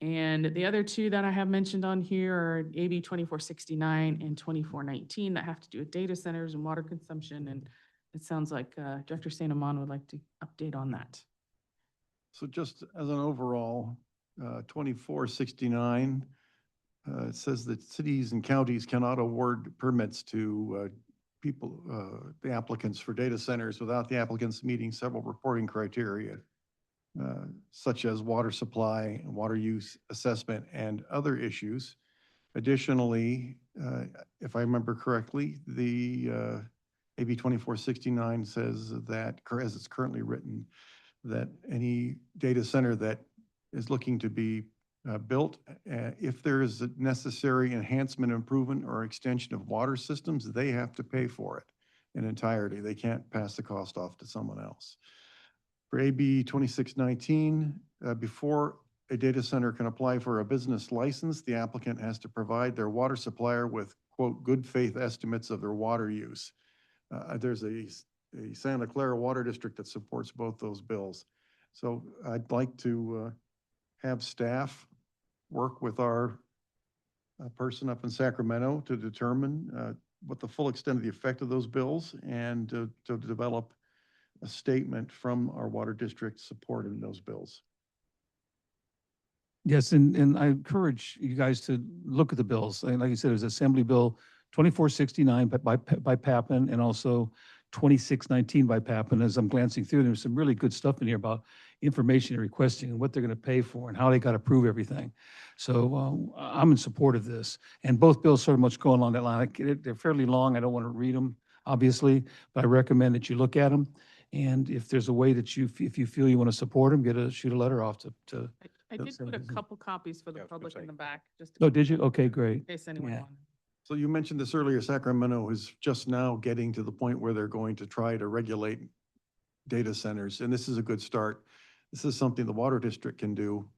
And the other two that I have mentioned on here are AB 2469 and 2419 that have to do with data centers and water consumption. And it sounds like Director St. Amand would like to update on that. So just as an overall, 2469, it says that cities and counties cannot award permits to people, the applicants for data centers without the applicants meeting several reporting criteria, such as water supply, water use assessment, and other issues. Additionally, if I remember correctly, the AB 2469 says that, as it's currently written, that any data center that is looking to be built, if there is a necessary enhancement, improvement, or extension of water systems, they have to pay for it in entirety. They can't pass the cost off to someone else. For AB 2619, before a data center can apply for a business license, the applicant has to provide their water supplier with, quote, good faith estimates of their water use. There's a Santa Clara Water District that supports both those bills. So I'd like to have staff work with our person up in Sacramento to determine what the full extent of the effect of those bills, and to develop a statement from our water district supporting those bills. Yes, and I encourage you guys to look at the bills. Like you said, there's Assembly Bill 2469 by Pappen, and also 2619 by Pappen. As I'm glancing through, there's some really good stuff in here about information and requesting and what they're going to pay for and how they got to prove everything. So I'm in support of this. And both bills sort of much go along that line. They're fairly long. I don't want to read them, obviously, but I recommend that you look at them. And if there's a way that if you feel you want to support them, shoot a letter off to I did put a couple copies for the public in the back, just Oh, did you? Okay, great. in case anyone Yeah. wanted. So you mentioned this earlier, Sacramento is just now getting to the point where they're going to try to regulate data centers, and this is a good start. This is something the water district can do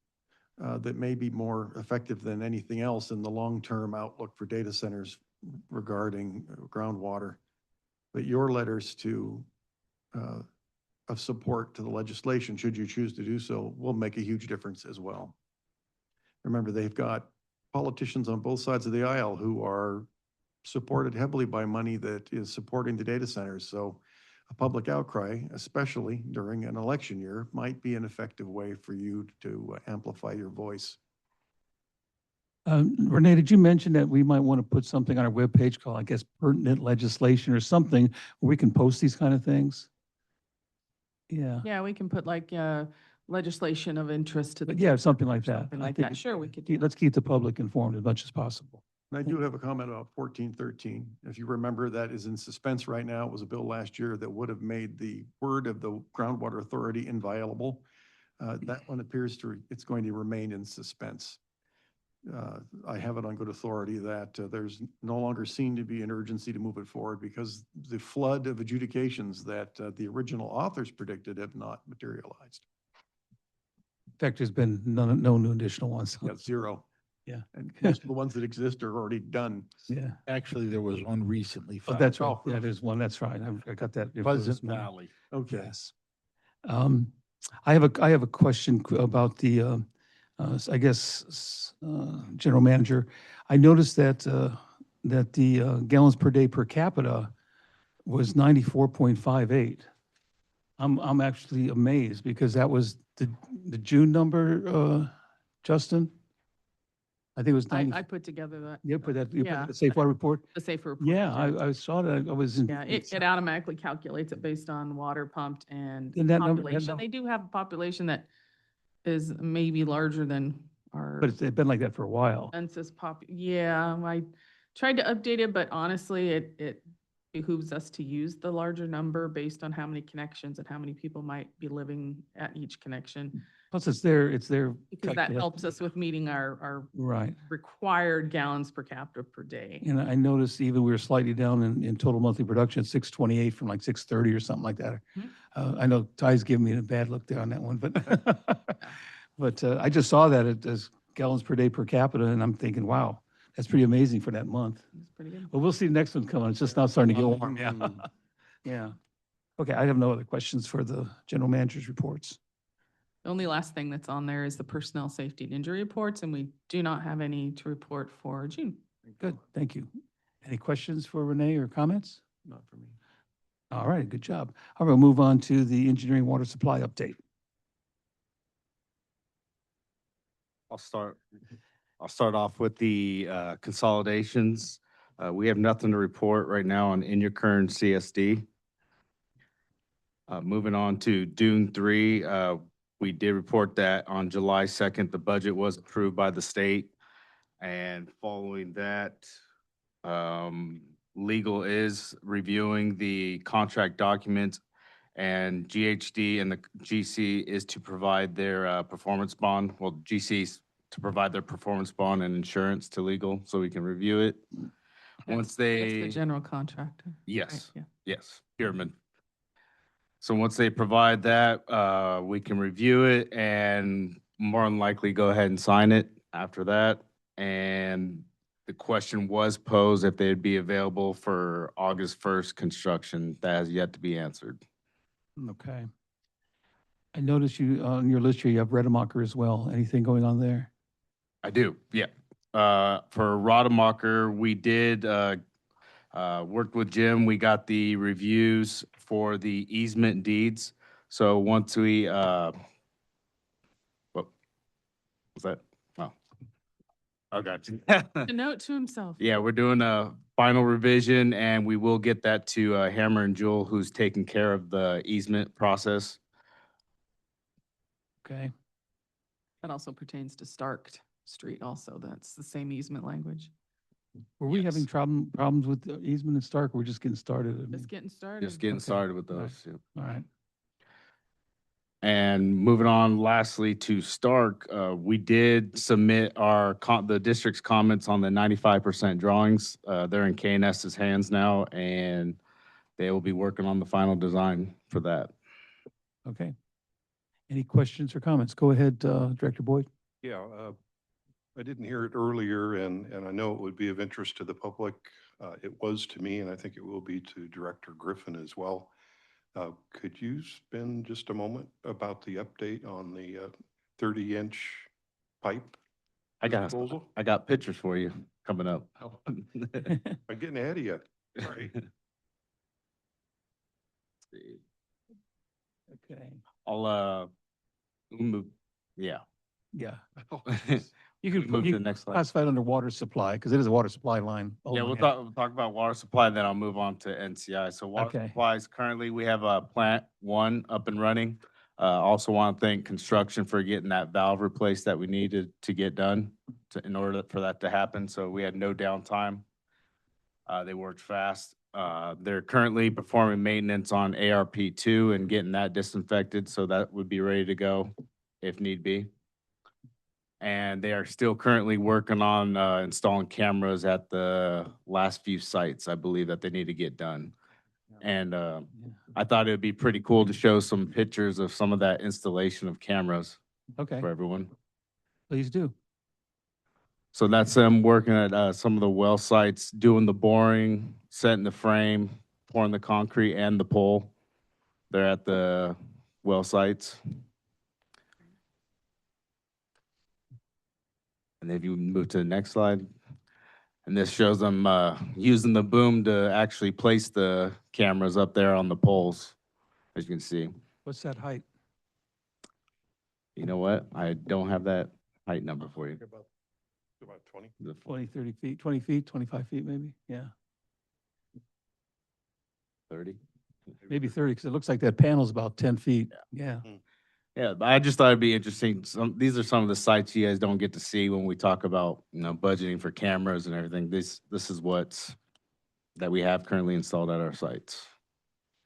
that may be more effective than anything else in the long-term outlook for data centers regarding groundwater. But your letters of support to the legislation, should you choose to do so, will make a huge difference as well. Remember, they've got politicians on both sides of the aisle who are supported heavily by money that is supporting the data centers. So a public outcry, especially during an election year, might be an effective way for you to amplify your voice. Renee, did you mention that we might want to put something on our webpage called, I guess, pertinent legislation or something where we can post these kind of things? Yeah. Yeah, we can put like legislation of interest to the. But yeah, something like that. Something I like think that. Sure, we could do. Let's keep the public informed as much as possible. And I do have a comment about 1413. If you remember, that is in suspense right now. It was a bill last year that would have made the word of the Groundwater Authority inviolable. That one appears it's going to remain in suspense. I have it on good authority that there's no longer seen to be an urgency to move it forward because the flood of adjudications that the original authors predicted have not materialized. In fact, there's been no new additional ones. Yeah, zero. Yeah. And most of the ones that exist are already done. Yeah. Actually, there was one recently Oh, filed. that's right. Yeah, there's one. That's right. I got that. Pleasant Valley. Okay. Yes. I have a question about the, I guess, general manager. I noticed that, that the gallons per day per capita was 94.58. I'm actually amazed because that was the June number, Justin? I think it was 90. I put together that. You put that, you put Yeah. the Safe Water Report? The safer report. Yeah, I saw that. I was in. Yeah, it automatically calculates it based on water pumped and And that number- that population. num- They do have a population that is maybe larger than our But it's been like that for a while. census yeah, I tried to update it, but honestly, it behooves us to use the larger number based on how many connections and how many people might be living at each connection. Plus, it's there. Because that helps us with meeting our Right. required gallons per capita per day. And I noticed even we were slightly down in total monthly production at 628 from like 630 or something like that. Mhm. I know Ty's giving me a bad look there on that one, but I just saw that as gallons per day per capita, and I'm thinking, wow, that's pretty amazing for that month. It's pretty good. But we'll see the next one coming. It's just now starting to get warm. Yeah. Yeah. Okay, I have no other questions for the general manager's reports. The only last thing that's on there is the personnel safety and injury reports, and we do not have any to report for June. Good, thank you. Any questions for Renee or comments? Not for me. All right, good job. All right, we'll move on to the engineering water supply update. I'll start off with the consolidations. We have nothing to report right now on in your current CSD. Moving on to Dune 3, we did report that on July 2nd, the budget was approved by the state. And following that, legal is reviewing the contract documents, and GHD and the GC is to provide their performance bond. Well, GC's to provide their performance bond and insurance to legal so we can review it. Once That's they. the general contractor. Yes, right? yes, pyramid. So once they provide that, we can review it and more than likely go ahead and sign it after that. And the question was posed if they'd be available for August 1st construction. That has yet to be answered. Okay. I noticed you, on your list here, you have Redemacher as well. Anything going on there? I do, yeah. For Rademacher, we did worked with Jim. We got the reviews for the easement deeds. So once we, what was that? Oh, I got you. A note to himself. Yeah, we're doing a final revision and we will get that to Hammer and Jewel, who's taking care of the easement process. Okay. That also pertains to Stark Street also. That's the same easement language. Were we Yes. having problems with the easement and Stark? We're just getting started. I mean, Just getting started. Just getting Okay. started with All right. those. Yeah. All right. And moving on lastly to Stark, we did submit the district's comments on the 95% drawings. They're in KNS's hands now, and they will be working on the final design for that. Okay. Any questions or comments? Go ahead, Director Boyd. Yeah, I didn't hear it earlier, and I know it would be of interest to the public. It was to me, and I think it will be to Director Griffin as well. Could you spend just a moment about the update on the 30-inch pipe I disposal? got pictures for you coming up. I'm getting ahead of you. Sorry. Okay. I'll move. Yeah. Yeah. Oh, You could Move to the next slide. classify it under water supply because it is a water supply line. Yeah, we'll talk about water supply, then I'll move on to NCI. So water Okay. supplies, currently we have plant 1 up and running. Also want to thank construction for getting that valve replaced that we needed to get done in order for that to happen. So we had no downtime. They worked fast. They're currently performing maintenance on ARP2 and getting that disinfected, so that would be ready to go if need be. And they are still currently working on installing cameras at the last few sites, I believe, that they need to get done. And I thought it would be pretty cool to show some pictures of some of that installation of cameras Okay, for everyone. please do. So that's them working at some of the well sites, doing the boring, setting the frame, pouring the concrete and the pole. They're at the well sites. And if you move to the next slide. And this shows them using the boom to actually place the cameras up there on the poles, as you can see. What's that height? You know what? I don't have that height number for you. About 20. The 20, 30 feet, 20 feet, 25 feet maybe? Yeah, 30? maybe 30, because it looks like that panel's about 10 feet. Yeah. Yeah, but I just thought it'd be interesting. These are some of the sites you guys don't get to see when we talk about, budgeting for cameras and everything. This is that we have currently installed at our sites.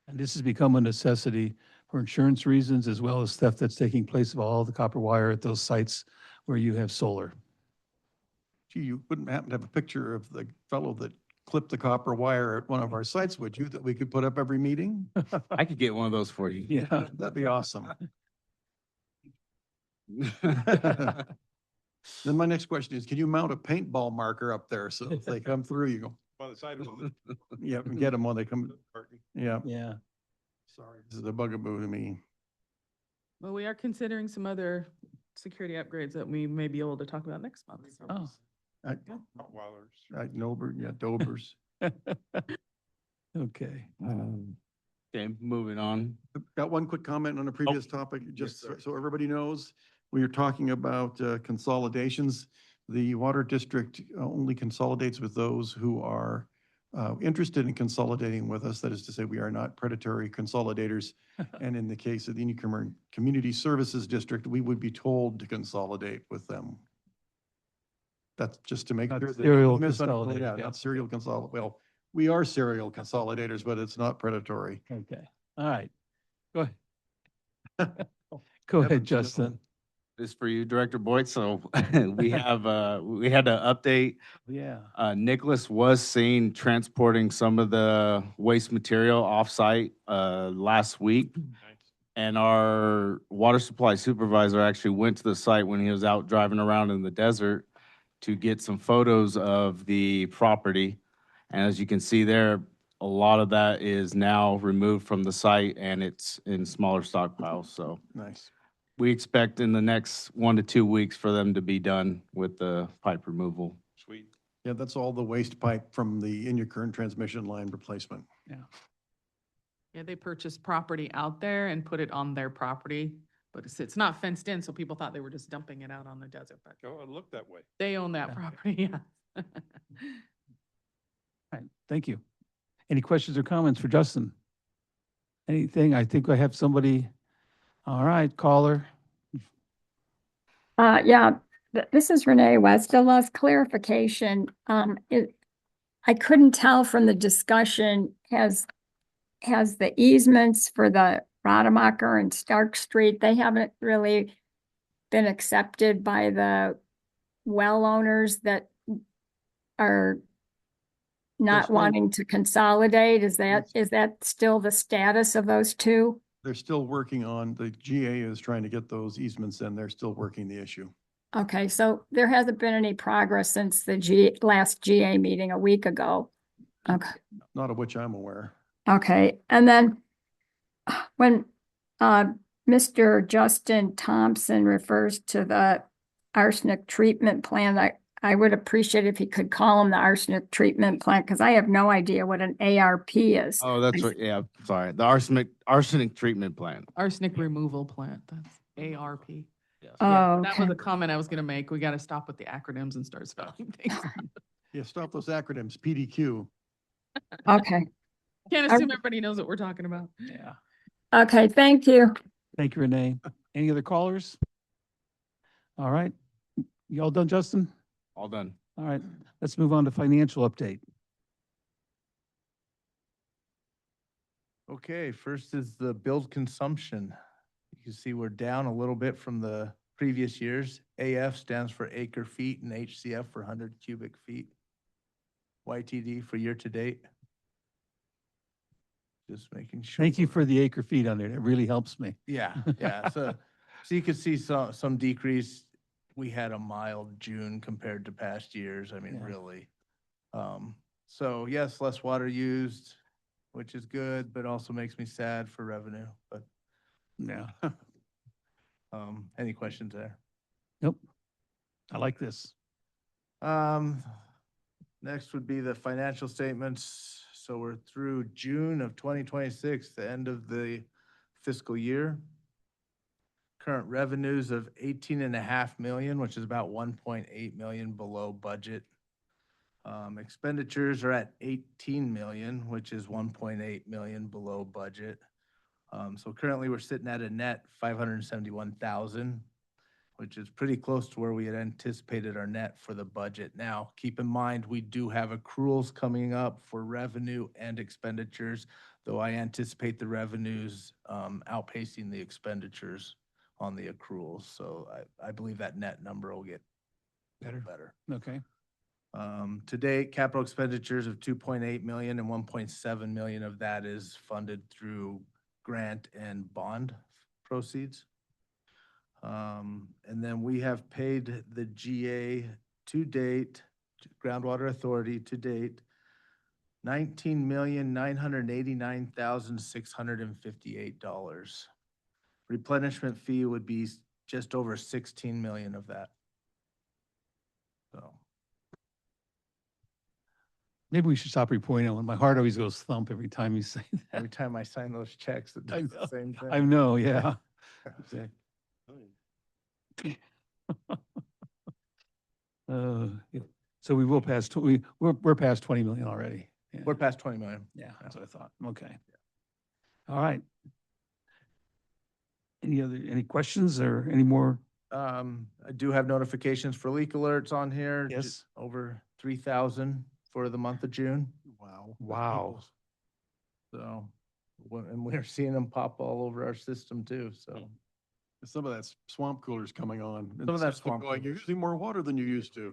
And this has become a necessity for insurance reasons as well as theft that's taking place of all the copper wire at those sites where you have solar. Gee, you wouldn't happen to have a picture of the fellow that clipped the copper wire at one of our sites, would you, that we could put up every meeting? I could get one of those for you. Yeah. That'd be awesome. Then my next question is, can you mount a paintball marker up there so if they come through, you go, On the side of them. yeah, and get them when they come. Yeah, Yeah. sorry, this is a bugaboo to me. Well, we are considering some other security upgrades that we may be able to talk about next month. so. Oh, Right, Norbert, yeah, Dobers. okay. Okay, moving on. Got one quick comment on a previous topic, just sir. so everybody knows. We are talking about consolidations. The water district only consolidates with those who are interested in consolidating with us. That is to say, we are not predatory consolidators. And in the case of the Indian Community Services District, we would be told to consolidate with them. That's just to make Not sure that. serial Misunderstood. consolidators, Yeah, yeah. not serial consolidate. Well, we are serial consolidators, but it's not predatory. Okay. All right. Go ahead. Go ahead, Heavens, no. Justin. This is for you, Director Boyd. So we had an update. Yeah. Nicholas was seen transporting some of the waste material offsite last week. And our water supply supervisor actually went to the site when he was out driving around in the desert to get some photos of the property. And as you can see there, a lot of that is now removed from the site and it's in smaller stockpiles. So Nice. we expect in the next 1 to 2 weeks for them to be done with the pipe removal. Sweet. Yeah, that's all the waste pipe from the in your current transmission line replacement. Yeah, they purchased property out there and put it on their property, but it's not fenced in, so people thought they were just dumping it out on the desert, but Oh, it looked that way. they own that Yeah. property, yeah. All right. Thank you. Any questions or comments for Justin? Anything? I think I have somebody. All right, caller. Yeah, this is Renee West. A last clarification. I couldn't tell from the discussion, has the easements for the Rademacher and Stark Street, they haven't really been accepted by the well owners that are not still- wanting to consolidate? Is that still the status of those two? They're still working on, the GA is trying to get those easements in. They're still working the issue. Okay, so there hasn't been any progress since the last GA meeting a week ago. Okay. Not of which I'm aware. Okay, and then when Mr. Justin Thompson refers to the arsenic treatment plan, I would appreciate if he could call him the arsenic treatment plant, because I have no idea what an ARP is. Oh, that's right. Yeah, sorry. The arsenic treatment plant. Arsenic removal plant, that's ARP. Yes. Yeah, Oh, that okay. was a comment I was gonna make. We gotta stop with the acronyms and start spelling things. Yeah, stop those acronyms, PDQ. Okay, Can't assume everybody knows what we're talking about. Yeah. okay, thank you. Thank you, Renee. Any other callers? All right. You all done, Justin? All done. All right. Let's move on to financial update. Okay, first is the billed consumption. You can see we're down a little bit from the previous years. AF stands for acre feet and HCF for 100 cubic feet. YTD for year to date. Just making sure. Thank you for the acre feet on there. That really helps me. Yeah, yeah. So you could see some decrease. We had a mild June compared to past years. I mean, Yeah. really. So yes, less water used, which is good, but also makes me sad for revenue. But Yeah. any questions there? Nope. I like this. Next would be the financial statements. So we're through June of 2026, the end of the fiscal year. Current revenues of 18.5 million, which is about 1.8 million below budget. Expenditures are at 18 million, which is 1.8 million below budget. So currently we're sitting at a net 571,000, which is pretty close to where we had anticipated our net for the budget. Now, keep in mind, we do have accruals coming up for revenue and expenditures, though I anticipate the revenues outpacing the expenditures on the accruals. So I believe that net number will get better. Okay. To date, capital expenditures of 2.8 million and 1.7 million of that is funded through grant and bond proceeds. And then we have paid the GA to date, Groundwater Authority to date, $19,989,658. Replenishment fee would be just over 16 million of that. So. Maybe we should stop reporting on. My heart always goes thump every time you say that. Every time I sign those checks, it I does the know. same thing. I know, yeah. Exactly. Yeah. So we will pass, we're past 20 million already. Yeah. We're past 20 million. Yeah, that's what I thought. Okay. All right. Any questions or any more? I do have notifications for leak alerts on here. Yes. Just over 3,000 for the month of June. Wow. Wow. So, and we're seeing them pop all over our system too, so. Some of that swamp cooler's coming on. and Some of that system swamp going, You're cooler. using more water than you used to.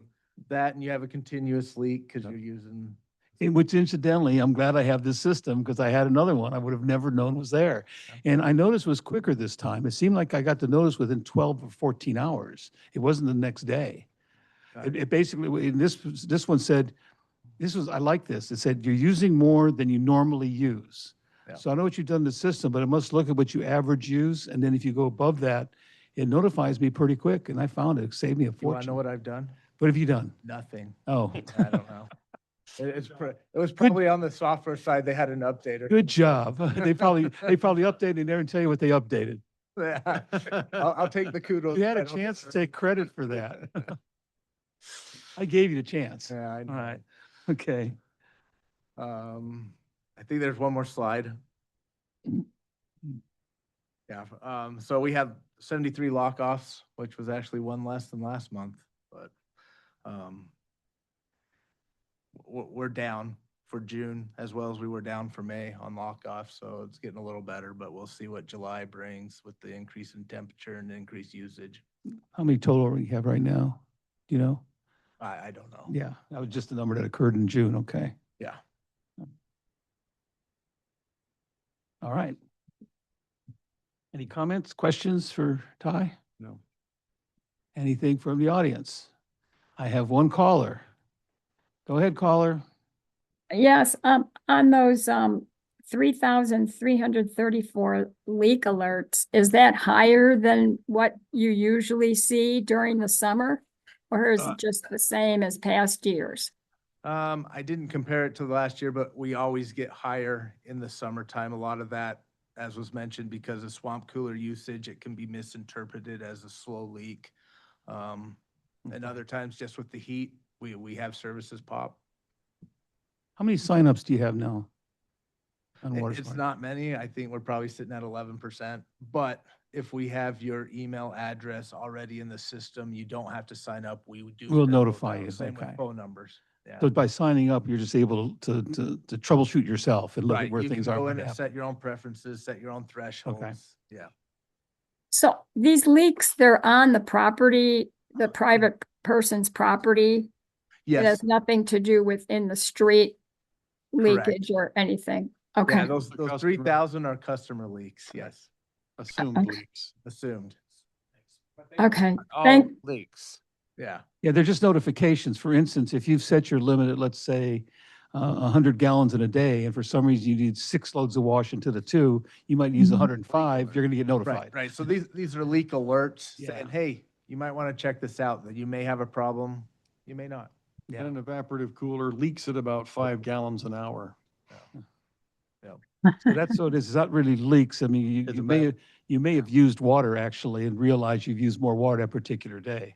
That and you have a continuous leak because you're using. Which incidentally, I'm glad I have this system because I had another one I would have never known was there. And I noticed it was quicker this time. It seemed like I got the notice within 12 or 14 hours. It wasn't the next day. It basically, this one said, I like this. It said, you're using more than you normally use. Yeah. So I know what you've done in the system, but it must look at what you average use. And then if you go above that, it notifies me pretty quick. And I found it saved me a You want to fortune. know what I've done? What have you done? Nothing. Oh, I don't know. It was probably on the software side. They had an updater. good job. They probably updated and never tell you what they updated. Yeah. I'll take the kudos. You had a I don't- chance to take credit for that. I gave you the chance. Yeah, I know. All right. Okay. I think there's one more slide. Yeah, so we have 73 lockoffs, which was actually one less than last month, but we're down for June as well as we were down for May on lockoff, so it's getting a little better, but we'll see what July brings with the increase in temperature and increased usage. How many total we have right now? Do you know? I don't know. Yeah, that was just the number that occurred in June. Okay. Yeah. All right. Any comments, questions for Ty? No. Anything from the audience? I have one caller. Go ahead, caller. Yes, on those 3,334 leak alerts, is that higher than what you usually see during the summer? Or is it just the same as past years? I didn't compare it to last year, but we always get higher in the summertime. A lot of that, as was mentioned, because of swamp cooler usage, it can be misinterpreted as a slow leak. And other times, just with the heat, we have services pop. How many signups do you have now? On Water It's Smart? not many. I think we're probably sitting at 11%. But if we have your email address already in the system, you don't have to sign up. We do. We'll send those notify out. you, Same okay. with phone numbers. Yeah. So by signing up, you're just able to troubleshoot yourself and look Right. at where You things can are. go what in and happened. set your own preferences, set your own thresholds. Yeah. So these leaks, they're on the property, the private person's property. It Yes. has nothing to do with in the street Correct. leakage or anything. Yeah, Okay. those customer- 3,000 are customer leaks. Yes. Assumed Okay. leaks. Assumed. Okay. All Thank, leaks. Yeah. Yeah, they're just notifications. For instance, if you've set your limit at, let's say, 100 gallons in a day, and for some reason you need 6 loads of wash into the 2, you might use Mhm. 105, you're going to get Right. notified. Right. So these are leak alerts Yeah. saying, hey, you might want to check this out, that you may have a problem. You may not. Yeah. And an evaporative cooler leaks at about 5 gallons an hour. So that's, so it's not really leaks. I mean, It's a you may have used water actually and realize you've used more water that particular day.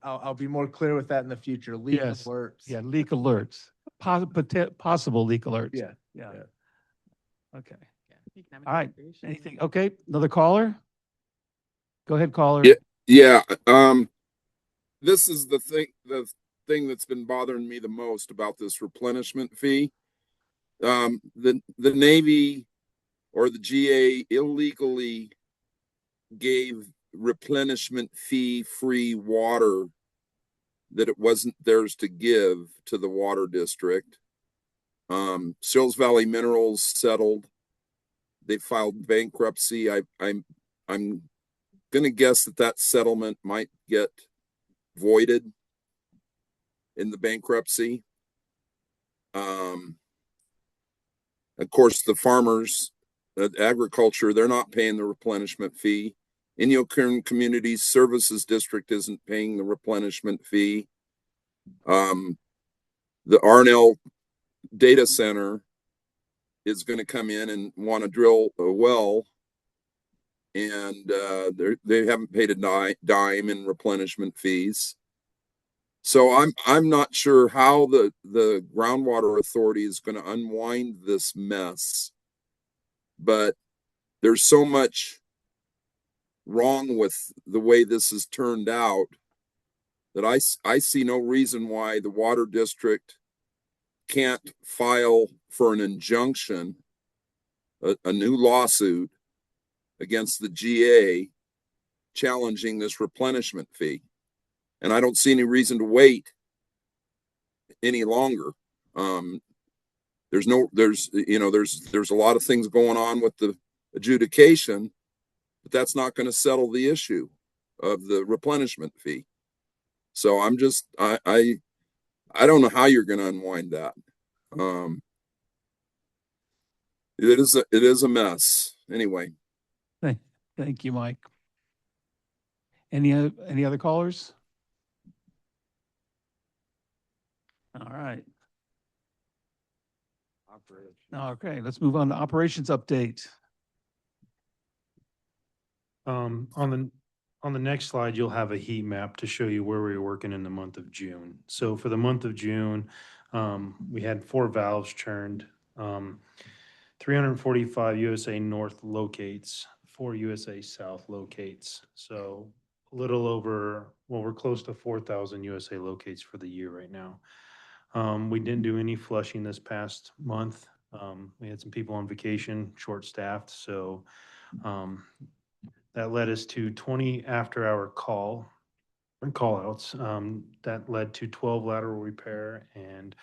I'll be more clear with that in the future. Leak Yes. alerts. Yeah, leak alerts, possible leak alerts. Yeah. Yeah. Yeah. Okay. Economic All right. recreation. Anything? Okay. Another caller? Go ahead, caller. Yeah, yeah. This is the thing that's been bothering me the most about this replenishment fee. The Navy or the GA illegally gave replenishment fee free water that it wasn't theirs to give to the water district. Sills Valley Minerals settled. They filed bankruptcy. I'm going to guess that settlement might get voided in the bankruptcy. Of course, the farmers, agriculture, they're not paying the replenishment fee. Inyo Community Services District isn't paying the replenishment fee. The Arnell data center is going to come in and want to drill a well, and they haven't paid a dime in replenishment fees. So I'm not sure how the groundwater authority is going to unwind this mess, but there's so much wrong with the way this has turned out that I see no reason why the water district can't file for an injunction, a new lawsuit against the GA challenging this replenishment fee. And I don't see any reason to wait any longer. There's a lot of things going on with the adjudication, but that's not going to settle the issue of the replenishment fee. So I'm just, I don't know how you're going to unwind that. It is a mess. Anyway. Thank you, Mike. Any other callers? All right. Okay, let's move on to operations update. On the next slide, you'll have a heat map to show you where we were working in the month of June. So for the month of June, we had 4 valves churned, 345 USA North locates, 4 USA South locates. So a little over, well, we're close to 4,000 USA locates for the year right now. We didn't do any flushing this past month. We had some people on vacation, short-staffed, so that led us to 20 after-hour call-outs. That led to 12 lateral repair and,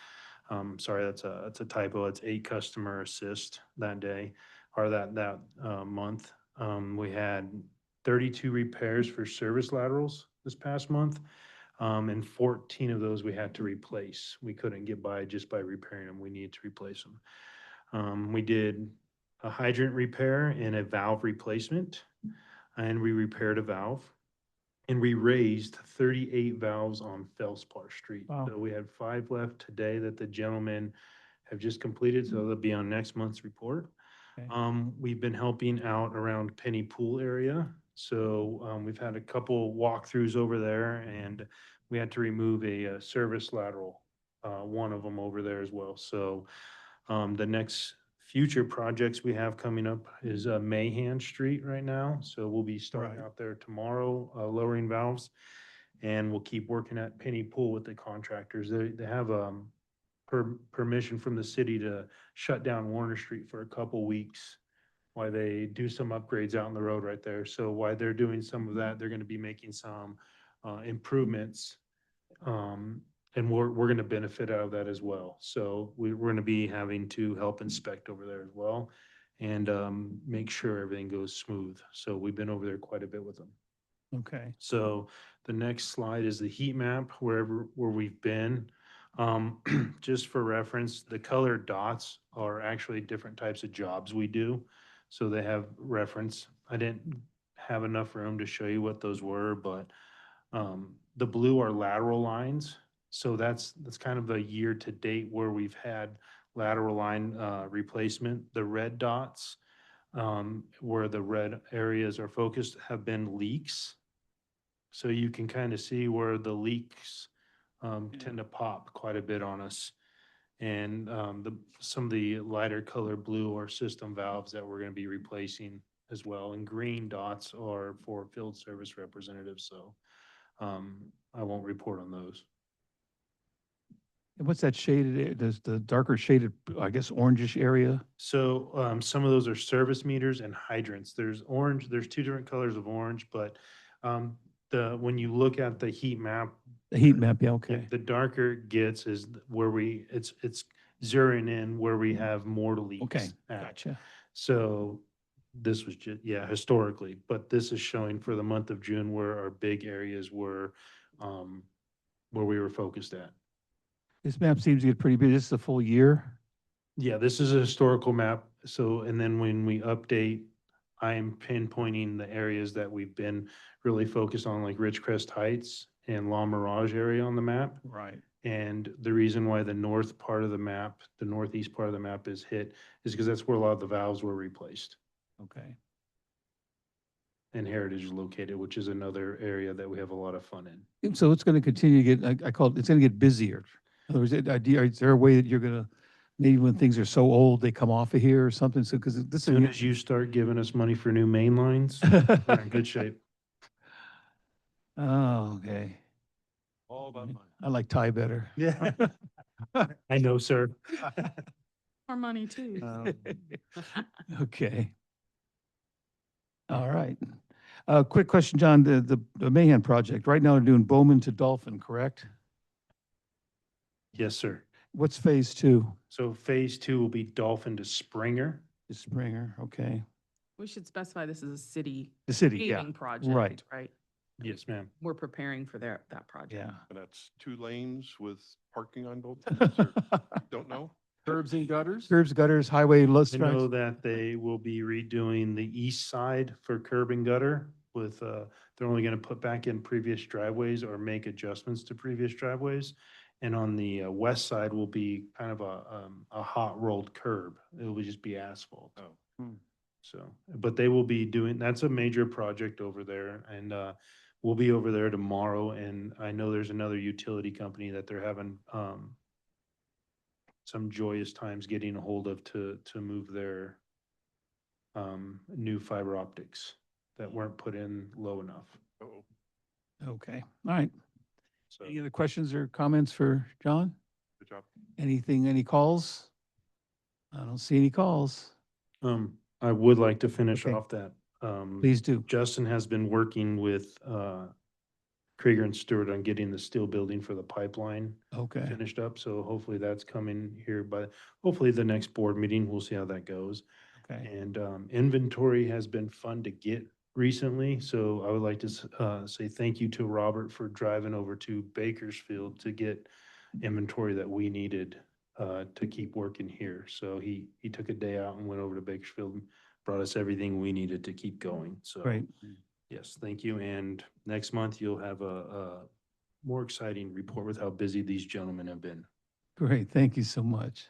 sorry, that's a typo. It's 8 customer assist that day, or that month. We had 32 repairs for service laterals this past month, and 14 of those we had to replace. We couldn't get by just by repairing them. We needed to replace them. We did a hydrant repair and a valve replacement, and we repaired a valve, and we raised 38 valves on Felspar Street. Wow. So we had 5 left today that the gentlemen have just completed, so they'll be on next month's report. Okay. We've been helping out around Penny Pool area. So we've had a couple walkthroughs over there, and we had to remove a service lateral, one of them over there as well. So the next future projects we have coming up is Mahan Street right now. So we'll be starting Right. out there tomorrow, lowering valves, and we'll keep working at Penny Pool with the contractors. They have permission from the city to shut down Warner Street for a couple weeks while they do some upgrades out on the road right there. So while they're doing some of that, they're going to be making some improvements. And we're going to benefit out of that as well. So we're going to be having to help inspect over there as well and make sure everything goes smooth. So we've been over there quite a bit with them. Okay. So the next slide is the heat map where we've been. Just for reference, the colored dots are actually different types of jobs we do. So they have reference. I didn't have enough room to show you what those were, but the blue are lateral lines. So that's kind of a year to date where we've had lateral line replacement. The red dots, where the red areas are focused, have been leaks. So you can kind of see where the leaks tend to pop quite a bit on us. And some of the lighter color blue are system valves that we're going to be replacing as well. And green dots are for field service representatives. So I won't report on those. And what's that shaded, does the darker shaded, I guess, orangish area? So some of those are service meters and hydrants. There's orange, there's two different colors of orange, but when you look at the heat map, The heat map, yeah, okay. the darker it gets is where it's zeroing in where we have more leaks. Okay, at. gotcha. So this was just, yeah, historically, but this is showing for the month of June where our big areas were, where we were focused at. This map seems to get pretty big. This is a full year? Yeah, this is a historical map. So, and then when we update, I am pinpointing the areas that we've been really focused on, like Ridgecrest Heights and La Mirage area on the map. Right. And the reason why the north part of the map, the northeast part of the map is hit is because that's where a lot of the valves were replaced. Okay. And Heritage is located, which is another area that we have a lot of fun in. So it's going to continue to get, I call it, it's going to get busier. In other words, is there a way that you're going to, maybe when things are so old, they come off of here or something? So, because this As soon as you start giving us money for new main lines, we're in good shape. Oh, okay. All about money. I like Ty better. Yeah. I know, sir. More money too. Okay. All right. Quick question, John, the Mahan project, right now they're doing Bowman to Dolphin, correct? Yes, sir. What's phase two? So phase two will be Dolphin to Springer. To Springer, okay. We should specify this is a city. The city, yeah. paving project, Right. right? Yes, ma'am. We're preparing for that project. Yeah. And that's 2 lanes with parking on both sides, or don't know? Curbs and gutters? Curbs, gutters, highway, low I know stripes. that they will be redoing the east side for curb and gutter with, they're only gonna put back in previous driveways or make adjustments to previous driveways. And on the west side will be kind of a hot rolled curb. It will just be asphalt. Oh. So, but they will be doing, that's a major project over there, and we'll be over there tomorrow. And I know there's another utility company that they're having some joyous times getting a hold of to move their new fiber optics that weren't put in low enough. Oh, Okay, all right. So Any other questions or comments for John? good job. Anything, any calls? I don't see any calls. I would like to finish Okay. off that. Please do. Justin has been working with Krieger and Stewart on getting the steel building for the pipeline Okay, finished up. So hopefully that's coming here by, hopefully the next board meeting. We'll see how that goes. okay. And inventory has been fun to get recently. So I would like to say thank you to Robert for driving over to Bakersfield to get inventory that we needed to keep working here. So he took a day out and went over to Bakersfield and brought us everything we needed to keep going. So Great. yes, thank you. And next month you'll have a more exciting report with how busy these gentlemen have been. Great, thank you so much.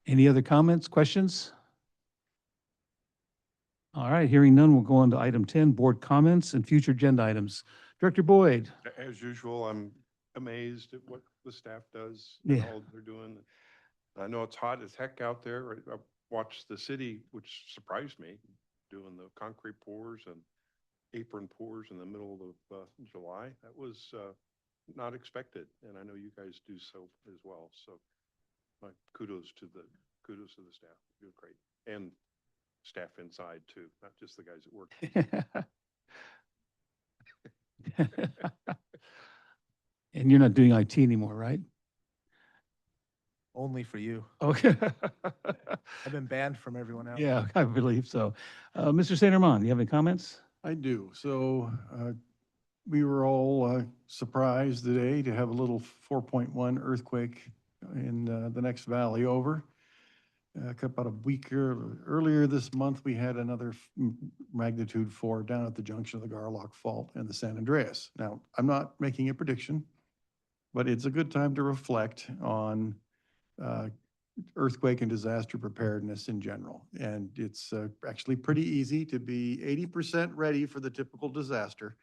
Any other comments, questions? All right, hearing none, we'll go on to item 10, board comments and future agenda items. Director Boyd. As usual, I'm amazed at what the staff does and Yeah. all they're doing. I know it's hot as heck out there. I watched the city, which surprised me, doing the concrete pours and apron pours in the middle of July. That was not expected, and I know you guys do so as well. So my kudos to the staff. You're great, and staff inside too, not just the guys at work. And you're not doing IT anymore, right? Only for you. Okay. I've been banned from everyone else. Yeah, I believe so. Mr. St. Armand, you have any comments? I do. So we were all surprised today to have a little 4.1 earthquake in the next valley over. About a week earlier this month, we had another magnitude 4 down at the junction of the Garlock Fault and the San Andreas. Now, I'm not making a prediction, but it's a good time to reflect on earthquake and disaster preparedness in general. And it's actually pretty easy to be 80% ready for the typical disaster.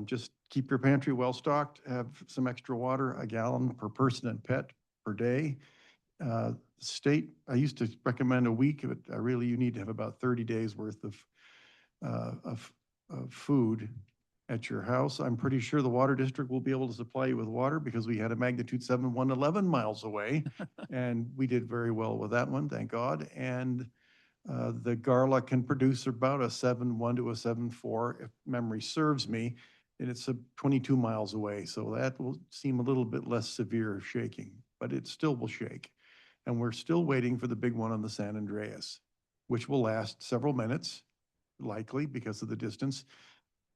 Just keep your pantry well stocked, have some extra water, a gallon per person and pet per day. State, I used to recommend a week, but you need to have about 30 days worth of food at your house. I'm pretty sure the water district will be able to supply you with water because we had a magnitude 7, 11 miles away. And we did very well with that one, thank God. And the Garla can produce about a 7.1 to a 7.4, if memory serves me, and it's 22 miles away. So that will seem a little bit less severe shaking, but it still will shake. And we're still waiting for the big one on the San Andreas, which will last several minutes, likely because of the distance.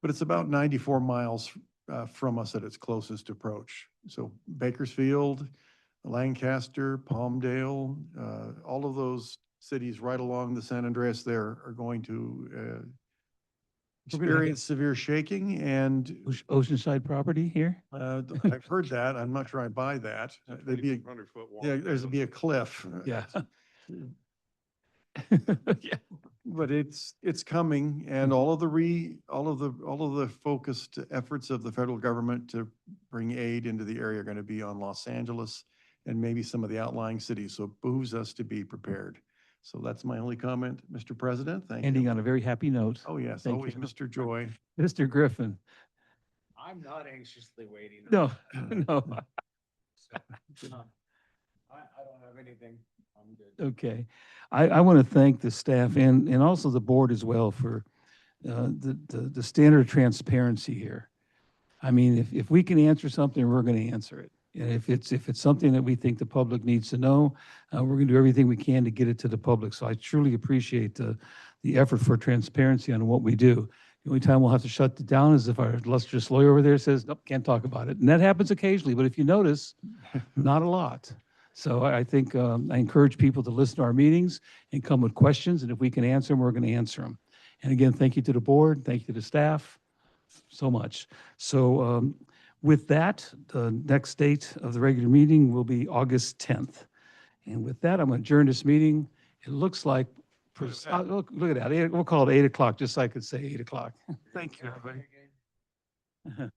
But it's about 94 miles from us at its closest approach. So Bakersfield, Lancaster, Palmdale, all of those cities right along the San Andreas there are going to experience severe shaking. And Oceanside property here? I've heard that. I'm not sure I buy that. There'd be, 2,400-foot wall. yeah, there's be a cliff. Yeah. Yeah. But it's coming, and all of the focused efforts of the federal government to bring aid into the area are going to be on Los Angeles and maybe some of the outlying cities. So it behooves us to be prepared. So that's my only comment, Mr. President. Thank you. Ending on a very happy note. Oh, yes, Thank always you. Mr. Joy. Mr. Griffin. I'm not anxiously waiting. No, no. I don't have anything. I'm good. Okay. I want to thank the staff and also the board as well for the standard of transparency here. I mean, if we can answer something, we're going to answer it. And if it's something that we think the public needs to know, we're going to do everything we can to get it to the public. So I truly appreciate the effort for transparency on what we do. The only time we'll have to shut it down is if our illustrious lawyer over there says, nope, can't talk about it. And that happens occasionally, but if you notice, not a lot. So I think I encourage people to listen to our meetings and come with questions. And if we can answer them, we're going to answer them. And again, thank you to the board. Thank you to the staff so much. So with that, the next date of the regular meeting will be August 10th. And with that, I'm going to adjourn this meeting. It looks like, look at that. We'll call it 8 o'clock, just so I could say 8 o'clock. Thank you, everybody.